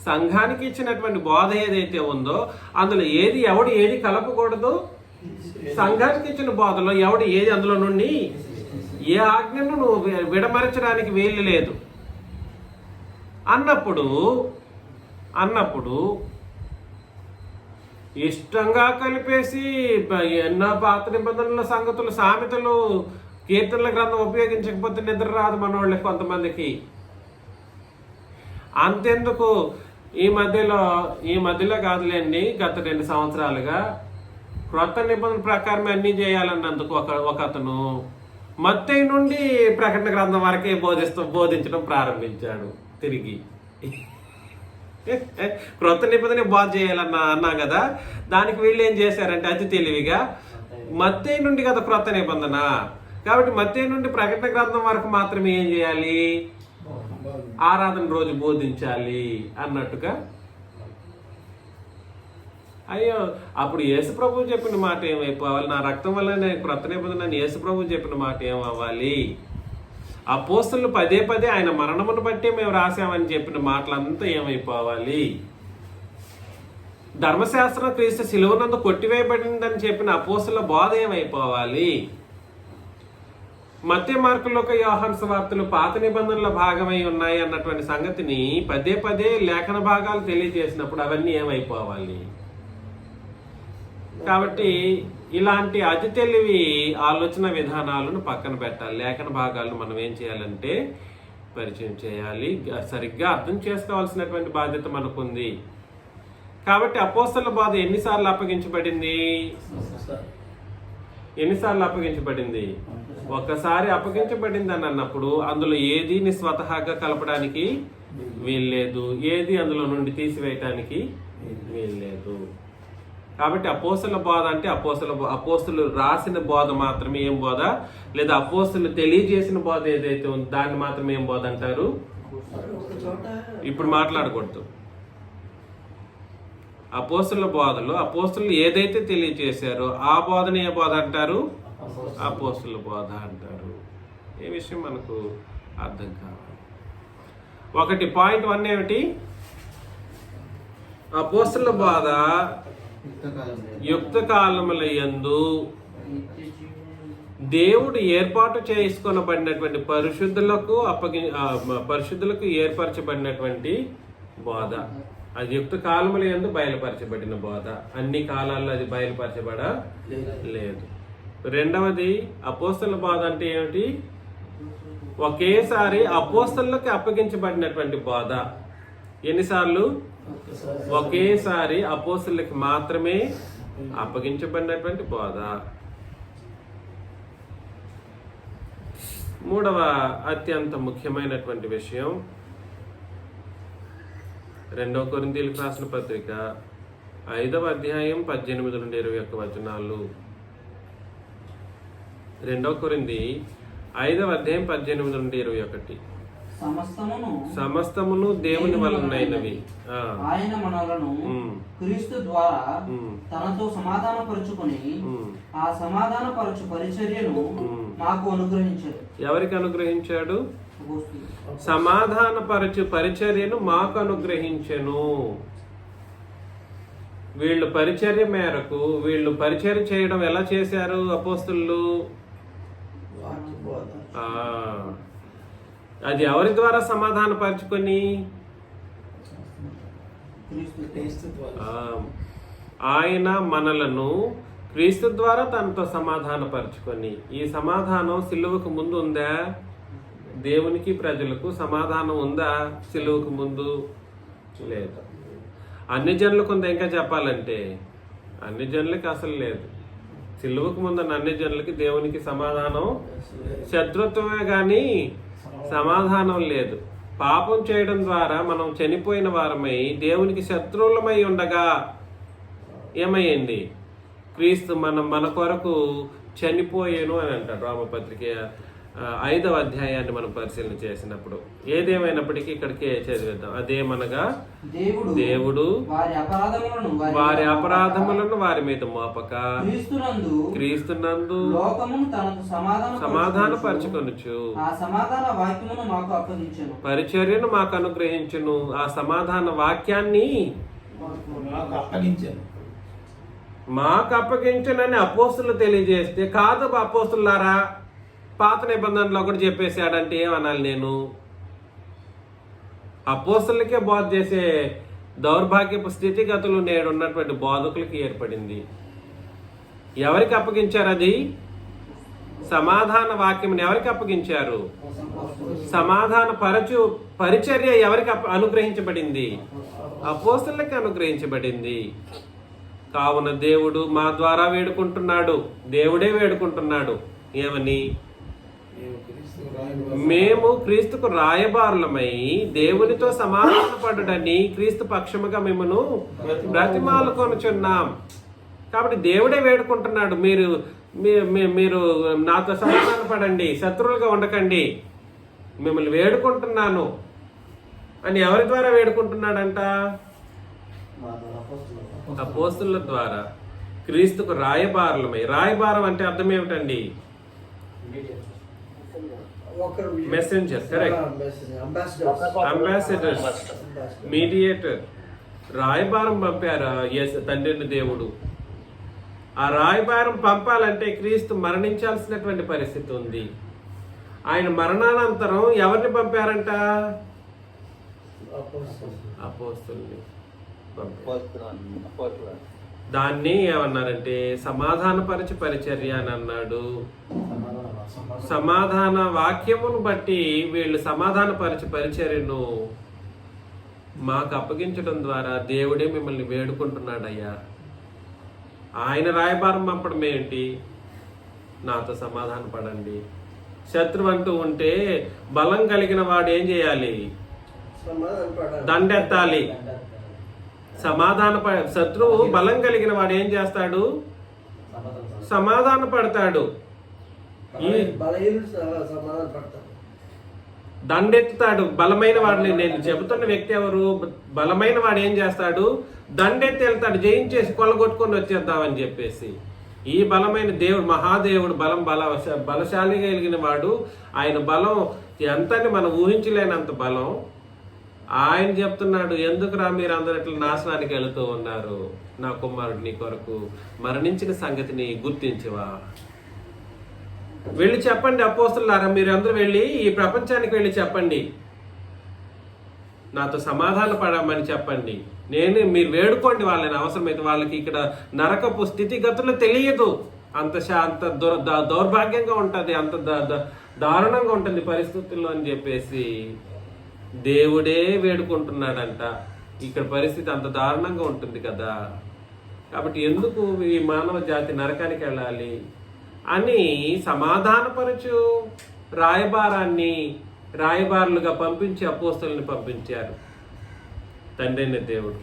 సంఘానికి ఇచ్చినటువంటి బోధ ఏదైతే ఉందో అందులో ఎవడు ఏది కలపకూడదు. సంఘానికి ఇచ్చిన బోధలో ఎవడు ఏది అందులో నుండి ఏ ఆజ్ఞను నువ్వు విడమరచడానికి వీలు లేదు అన్నప్పుడు ఇష్టంగా కలిపేసి ఎన్నో పాత నిబంధనల సంగతులు, సామెతలు, కీర్తనల గ్రంథం ఉపయోగించకపోతే నిద్ర రాదు మనోళ్ళకి కొంతమందికి. అంతెందుకు ఈ మధ్యలో కాదులేండి, గత 2 సంవత్సరాలుగా క్రొత్త నిబంధన ప్రకారం అన్ని చేయాలన్నందుకు ఒక అతను మత్తయి నుండి ప్రకటన గ్రంథం వరకే బోధించడం ప్రారంభించాడు. తిరిగి క్రొత్త నిబంధన బోధ అన్నా కదా, దానికి వీళ్ళు ఏం చేశారంటే అతి తెలివిగా మత్తయి నుండి కదా క్రొత్త నిబంధన, కాబట్టి మత్తయి నుండి ప్రకటన గ్రంథం వరకు మాత్రమే ఏం చేయాలి? ఆరాధన రోజు బోధించాలి అన్నట్టుగా. అయ్యో, అప్పుడు యేసు ప్రభువు చెప్పిన మాట ఏమైపోవాలి? నా రక్తం వల్ల క్రొత్త నిబంధన యేసు ప్రభువు చెప్పిన మాట ఏమవ్వాలి? అపోస్తలులు పదే ఆయన మరణమును బట్టి మేము రాసామని చెప్పిన మాటలంతా ఏమైపోవాలి? ధర్మశాస్త్రం క్రీస్తు శిలువనందు కొట్టివేయబడిందని చెప్పిన అపోస్తలుల బోధ ఏమైపోవాలి? మత్తయి, మార్కు, లూకా, యోహాను సువార్తలు పాత నిబంధనల భాగమై ఉన్నాయి అన్నటువంటి సంగతిని పదే లేఖన భాగాలు తెలియజేసినప్పుడు అవన్నీ ఏమైపోవాలి? కాబట్టి ఇలాంటి అతి తెలివి ఆలోచన విధానాలను పక్కన పెట్టాలి. లేఖన భాగాలను మనం ఏం చేయాలంటే పరిచయం చేయాలి. సరిగ్గా అర్థం చేసుకోవాల్సినటువంటి బాధ్యత మనకుంది. కాబట్టి అపోస్తలుల బోధ ఎన్నిసార్లు అప్పగించబడింది? ఒక్కసారి అప్పగించబడింది అని అన్నప్పుడు అందులో ఏది నీ స్వతహాగా కలపడానికి వీల్లేదు, ఏది అందులో నుండి తీసివేయటానికి వీల్లేదు. కాబట్టి అపోస్తలుల బోధ అంటే అపోస్తలులు రాసిన బోధ మాత్రమే ఏం బోధ, లేదా అపోస్తలులు తెలియజేసిన బోధ ఏదైతే ఉందో దాన్ని మాత్రమే ఏం బోధ అంటారు. ఇప్పుడు మాట్లాడకూడదు. అపోస్తలుల బోధలో అపోస్తలులు ఏదైతే తెలియజేశారో ఆ బోధన ఏ బోధ అంటారు? అపోస్తలుల బోధ అంటారు. ఏ విషయం మనకు అర్థం కావాలి. ఒకటి పాయింట్ 1 ఏమిటి? అపోస్తలుల బోధ యుక్త కాలములయందు దేవుడు ఏర్పాటు చేసుకొనబడినటువంటి పరిశుద్ధులకు ఏర్పరచబడినటువంటి బోధ. అది యుక్త కాలములయందు బయలుపరచబడిన బోధ. అన్ని కాలాల్లో అది బయలుపరచబడలేదు. రెండవది అపోస్తలుల బోధ అంటే ఏమిటి? ఒకేసారి అపోస్తలులకు అప్పగించబడినటువంటి బోధ. ఎన్నిసార్లు? ఒకేసారి అపోస్తలులకు మాత్రమే అప్పగించబడినటువంటి బోధ. మూడవ అత్యంత ముఖ్యమైనటువంటి విషయం 2 కొరింథీయులకు రాసిన పత్రిక 5వ అధ్యాయం 18 నుండి 21 వచనాలు. 2 కొరింథీ 5వ అధ్యాయం 18 నుండి 21. సమస్తమును దేవుని వలనైనవి, ఆయన మనలను క్రీస్తు ద్వారా తనతో సమాధానపరుచుకొని ఆ సమాధానపరచు పరిచర్యను మాకు అనుగ్రహించాడు. ఎవరికి అనుగ్రహించాడు? సమాధానపరచు పరిచర్యను మాకు అనుగ్రహించెను. వీళ్ళు పరిచర్య మేరకు వీళ్ళు పరిచర్య చేయడం ఎలా చేశారు అపోస్తలులు? అది ఎవరి ద్వారా సమాధానపరచుకొని? ఆయన మనలను క్రీస్తు ద్వారా తనతో సమాధానపరచుకొని. ఈ సమాధానం సిలువకు ముందు ఉందా? దేవునికి ప్రజలకు సమాధానం ఉందా సిలువకు ముందు? లేదు. అన్ని జనులకు ఉందా? ఇంకా చెప్పాలంటే అన్ని జనులకి అసలు లేదు. సిలువకు ముందు అన్ని జనులకి దేవునికి సమాధానం శత్రుత్వమే గాని సమాధానం లేదు. పాపం చేయడం ద్వారా మనం చనిపోయిన వారమై దేవునికి శత్రువులమై ఉండగా ఏమయ్యింది? క్రీస్తు మన కొరకు చనిపోయేను అని అంటాడు రోమపత్రిక 5వ అధ్యాయాన్ని మనం పరిశీలన చేసినప్పుడు. ఏదేమైనప్పటికీ ఇక్కడికే చదివేద్దాం. అదేమనగా దేవుడు వారి అపరాధములను వారి మీద మోపక క్రీస్తునందు సమాధానపరచుకొనుచు పరిచర్యను మాకు అనుగ్రహించును. ఆ సమాధాన వాక్యాన్ని మాకు అప్పగించునని అపోస్తులు తెలియజేస్తే, కాదు అపోస్తులారా పాత నిబంధనలో కూడా చెప్పేశాడంటే ఏమనాలి నేను? అపోస్తలులకే బోధ చేసే దౌర్భాగ్యపు స్థితిగతులు నేడు ఉన్నటువంటి బోధకులకి ఏర్పడింది. ఎవరికి అప్పగించారు? అది సమాధాన వాక్యం ఎవరికి అప్పగించారు? సమాధాన పరిచర్య ఎవరికి అనుగ్రహించబడింది? అపోస్తలులకి అనుగ్రహించబడింది. కావున దేవుడు మా ద్వారా వేడుకుంటున్నాడు, దేవుడే వేడుకుంటున్నాడు. ఏమని? మేము క్రీస్తుకు రాయబారులమై దేవునితో సమాధానపడుడని క్రీస్తు పక్షముగా మిమ్మను బ్రతిమాలుకొనుచున్నాం. కాబట్టి దేవుడే వేడుకుంటున్నాడు, మీరు నాతో సమాధానపడండి, శత్రువులుగా ఉండకండి, మిమ్మల్ని వేడుకుంటున్నాను అని. ఎవరి ద్వారా వేడుకుంటున్నాడంట? అపోస్తలుల ద్వారా. క్రీస్తుకు రాయబారులమై. రాయబారం అంటే అర్థం ఏమిటండి? Messenger, correct. Ambassador, mediator. రాయబారం పంపారు తండ్రిని దేవుడు. ఆ రాయబారం పంపాలంటే క్రీస్తు మరణించాల్సినటువంటి పరిస్థితి ఉంది. ఆయన మరణానంతరం ఎవరిని పంపారంట? అపోస్తలుని. దాన్ని ఏమన్నారంటే సమాధానపరచు పరిచర్య అని అన్నాడు. సమాధాన వాక్యమును బట్టి వీళ్ళు సమాధాన పరిచర్యను మాకు అప్పగించడం ద్వారా దేవుడే మిమ్మల్ని వేడుకుంటున్నాడయ్యా. ఆయన రాయబారం పంపడం ఏంటి? నాతో సమాధాన పడండి. శత్రువు అంటూ ఉంటే బలం కలిగిన వాడు ఏం చేయాలి? దండెత్తాలి. శత్రువు బలం కలిగిన వాడు ఏం చేస్తాడు? సమాధాన పడతాడు. దండెత్తుతాడు. బలమైన వాడిని నేను చెబుతున్న వ్యక్తి ఎవరు? బలమైన వాడు ఏం చేస్తాడు? దండెత్తి వెళ్తాడు, జయించేసి కొలగొట్టుకొని వచ్చేద్దామని చెప్పేసి. ఈ బలమైన దేవుడు, మహాదేవుడు, బలశాలి కలిగిన వాడు. ఆయన బలం ఎంతని మనం ఊహించలేనంత బలం. ఆయన చెప్తున్నాడు, ఎందుకురా మీరు అందరు ఇట్లా నాశనానికి వెళుతూ ఉన్నారు? నా కుమారుడు నీ కొరకు మరణించిన సంగతిని గుర్తించవా? వెళ్ళి చెప్పండి అపోస్తలులారా, మీరు అందరూ వెళ్ళి ఈ ప్రపంచానికి వెళ్ళి చెప్పండి, నాతో సమాధాన పడమని చెప్పండి. మీరు వేడుకోండి వాళ్ళని. అవసరమైతే వాళ్ళకి ఇక్కడ నరకపు స్థితిగతులు తెలియదు. అంత దౌర్భాగ్యంగా ఉంటుంది, అంత దారుణంగా ఉంటుంది పరిస్థితుల్లో అని చెప్పేసి దేవుడే వేడుకుంటున్నాడంట. ఇక్కడ పరిస్థితి అంత దారుణంగా ఉంటుంది కదా, కాబట్టి ఎందుకు ఈ మానవ జాతి నరకానికి వెళ్ళాలి అని సమాధానపరచు రాయబారులుగా పంపించి అపోస్తలుని పంపించారు తండ్రైన దేవుడు.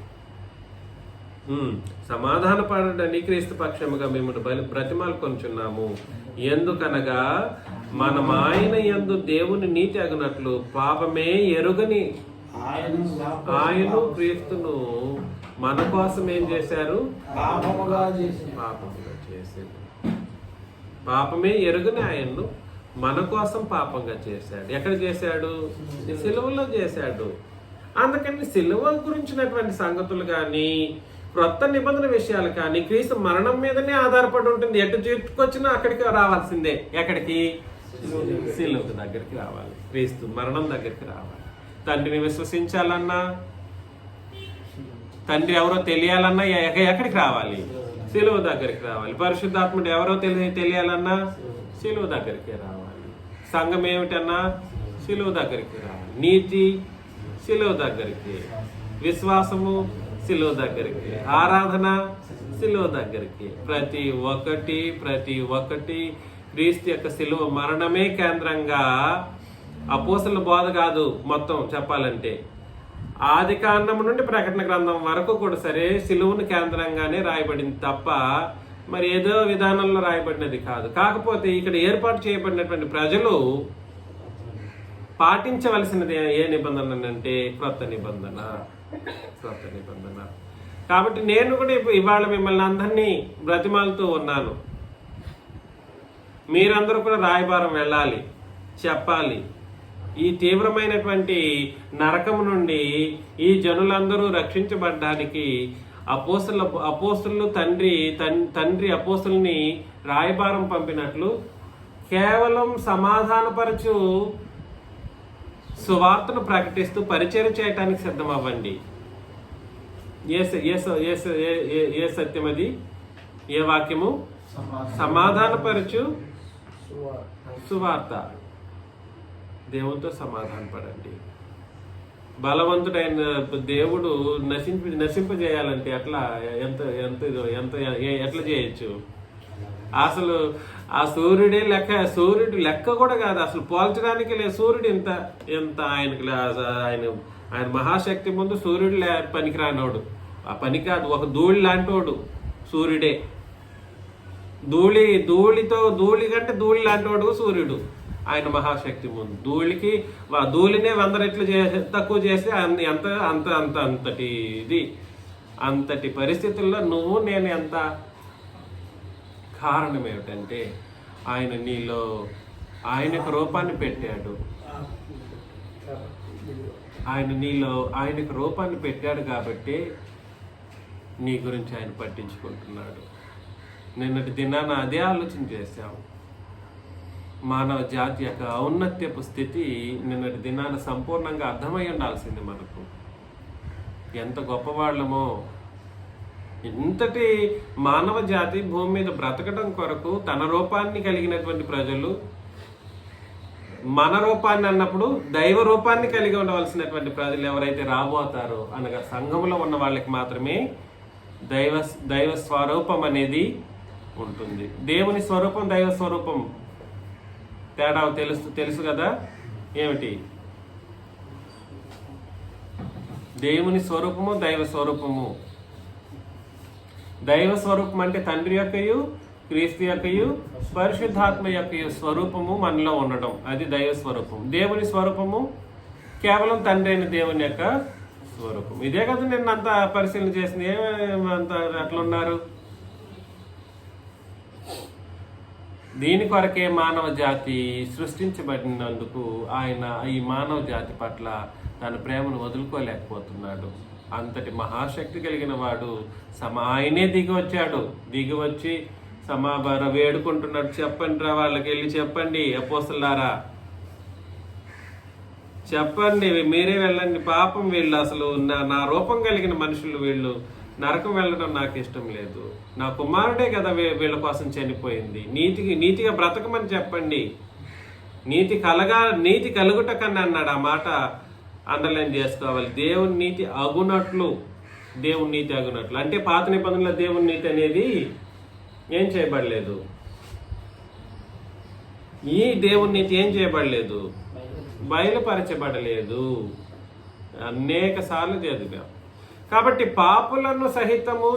సమాధానపడని క్రీస్తు పక్షముగా మిమ్మల్ని బ్రతిమాలు కొంచున్నాము. ఎందుకనగా మనం ఆయన యందు దేవుని నీతి అగునట్లు పాపమే ఎరుగని ఆయన క్రీస్తును మన కోసం ఏం చేశారు? పాపముగా చేశారు. పాపమే ఎరుగని ఆయన్ను మన కోసం పాపంగా చేశాడు. ఎక్కడ చేశాడు? సిలువలో చేశాడు. అందుకని సిలువ గురించినటువంటి సంగతులు కానీ క్రొత్త నిబంధన విషయాలు కానీ క్రీస్తు మరణం మీదనే ఆధారపడి ఉంటుంది. ఎటు చుట్టుకొచ్చినా అక్కడికి రావాల్సిందే. ఎక్కడికి? సిలువ దగ్గరికి రావాలి. క్రీస్తు మరణం దగ్గరికి రావాలి. తండ్రిని విశ్వసించాలన్నా, తండ్రి ఎవరో తెలియాలన్నా ఎక్కడికి రావాలి? సిలువ దగ్గరికి రావాలి. పరిశుద్ధాత్ముడు ఎవరో తెలియాలన్నా సిలువ దగ్గరికి రావాలి. సంఘం ఏమిటన్నా సిలువ దగ్గరికి రావాలి. నీతి సిలువ దగ్గరికి, విశ్వాసము సిలువ దగ్గరికి, ఆరాధన సిలువ దగ్గరికి. ప్రతి ఒక్కటి క్రీస్తు యొక్క సిలువ మరణమే కేంద్రంగా. అపోస్తలుల బోధ కాదు మొత్తం చెప్పాలంటే. ఆది కాండం నుండి ప్రకటన గ్రంథం వరకు కూడా సరే సిలువను కేంద్రంగానే రాయబడింది తప్ప మరి ఏదో విధానంలో రాయబడినది కాదు. కాకపోతే ఇక్కడ ఏర్పాటు చేయబడినటువంటి ప్రజలు పాటించవలసినది ఏ నిబంధన అంటే క్రొత్త నిబంధన. కాబట్టి నేను కూడా ఇవాళ మిమ్మల్ని అందరినీ బ్రతిమాలుతూ ఉన్నాను. మీరందరూ కూడా రాయబారం వెళ్ళాలి, చెప్పాలి. ఈ తీవ్రమైనటువంటి నరకము నుండి ఈ జనులందరూ రక్షించబడ్డానికి అపోస్తలు తండ్రి అపోస్తలుని రాయబారం పంపినట్లు కేవలం సమాధానపరచు సువార్తను ప్రకటిస్తూ పరిచయం చేయటానికి సిద్ధమవ్వండి. ఏ సత్యం అది? ఏ వాక్యము? సమాధానపరచు సువార్త. దేవునితో సమాధాన పడండి. బలవంతుడైన దేవుడు నశింపజేయాలంటే ఎట్లా చేయొచ్చు? అసలు ఆ సూర్యుడు లెక్క కూడా కాదు, అసలు పోల్చడానికి లేదు. సూర్యుడు ఎంత ఆయన మహాశక్తి ముందు సూర్యుడు పనికిరానోడు. ఆ పని కాదు, ఒక ధూళి లాంటోడు సూర్యుడే. ధూళి కంటే ధూళి లాంటోడు సూర్యుడు. ఆయన మహాశక్తి ముందు ధూళినే 100 రెట్లు తక్కువ చేసి అంతటి పరిస్థితుల్లో నువ్వు నేను ఎంత. కారణం ఏమిటంటే ఆయన నీలో ఆయనకు రూపాన్ని పెట్టాడు. ఆయనకు రూపాన్ని పెట్టాడు కాబట్టి నీ గురించి ఆయన పట్టించుకుంటున్నాడు. నిన్నటి దినాన అదే ఆలోచన చేశాం. మానవ జాతి యొక్క ఔన్నత్యపు స్థితి నిన్నటి దినాన సంపూర్ణంగా అర్థమై ఉండాల్సింది మనకు. ఎంత గొప్పవాళ్ళమో. ఇంతటి మానవ జాతి భూమి మీద బ్రతకడం కొరకు తన రూపాన్ని కలిగినటువంటి ప్రజలు మన రూపాన్ని అన్నప్పుడు దైవ రూపాన్ని కలిగి ఉండవలసినటువంటి ప్రజలు ఎవరైతే రాబోతారో అనగా సంఘంలో ఉన్న వాళ్ళకి మాత్రమే దైవ స్వరూపం అనేది ఉంటుంది. దేవుని స్వరూపం, దైవ స్వరూపం తేడా తెలుసు కదా ఏమిటి? దేవుని స్వరూపము, దైవ స్వరూపము. దైవ స్వరూపం అంటే తండ్రి యొక్కయు, క్రీస్తు యొక్కయు, పరిశుద్ధాత్మ యొక్కయు స్వరూపము మనలో ఉండడం, అది దైవ స్వరూపం. దేవుని స్వరూపము కేవలం తండ్రి అయిన దేవుని యొక్క స్వరూపం. ఇదే కదా నేను అంతా పరిశీలన చేసింది. ఏమంత అట్లున్నారు? దీని కొరకే మానవ జాతి సృష్టించబడినందుకు ఆయన ఈ మానవ జాతి పట్ల తన ప్రేమను వదులుకోలేకపోతున్నాడు. అంతటి మహాశక్తి కలిగిన వాడు ఆయనే దిగి వచ్చి సమాభార వేడుకుంటున్నాడు. చెప్పండి రా, వాళ్ళకి వెళ్ళి చెప్పండి, అపోస్తలులారా చెప్పండి, మీరే వెళ్ళండి. పాపం వీళ్ళు అసలు నా రూపం కలిగిన మనుషులు, వీళ్ళు నరకం వెళ్ళడం నాకు ఇష్టం లేదు. నా కుమారుడే కదా వీళ్ళ కోసం చనిపోయింది. నీతిగా బ్రతకమని చెప్పండి. నీతి కలుగుట కన్నా అన్నాడు. ఆ మాట అండర్లైన్ చేసుకోవాలి. దేవుని నీతి అగునట్లు అంటే పాత నిబంధనలో దేవుని నీతి అనేది ఏం చేయబడలేదు. ఈ దేవుని నీతి ఏం చేయబడలేదు, బయలుపరచబడలేదు. అనేక సార్లు చదివాం. కాబట్టి పాపులను సహితము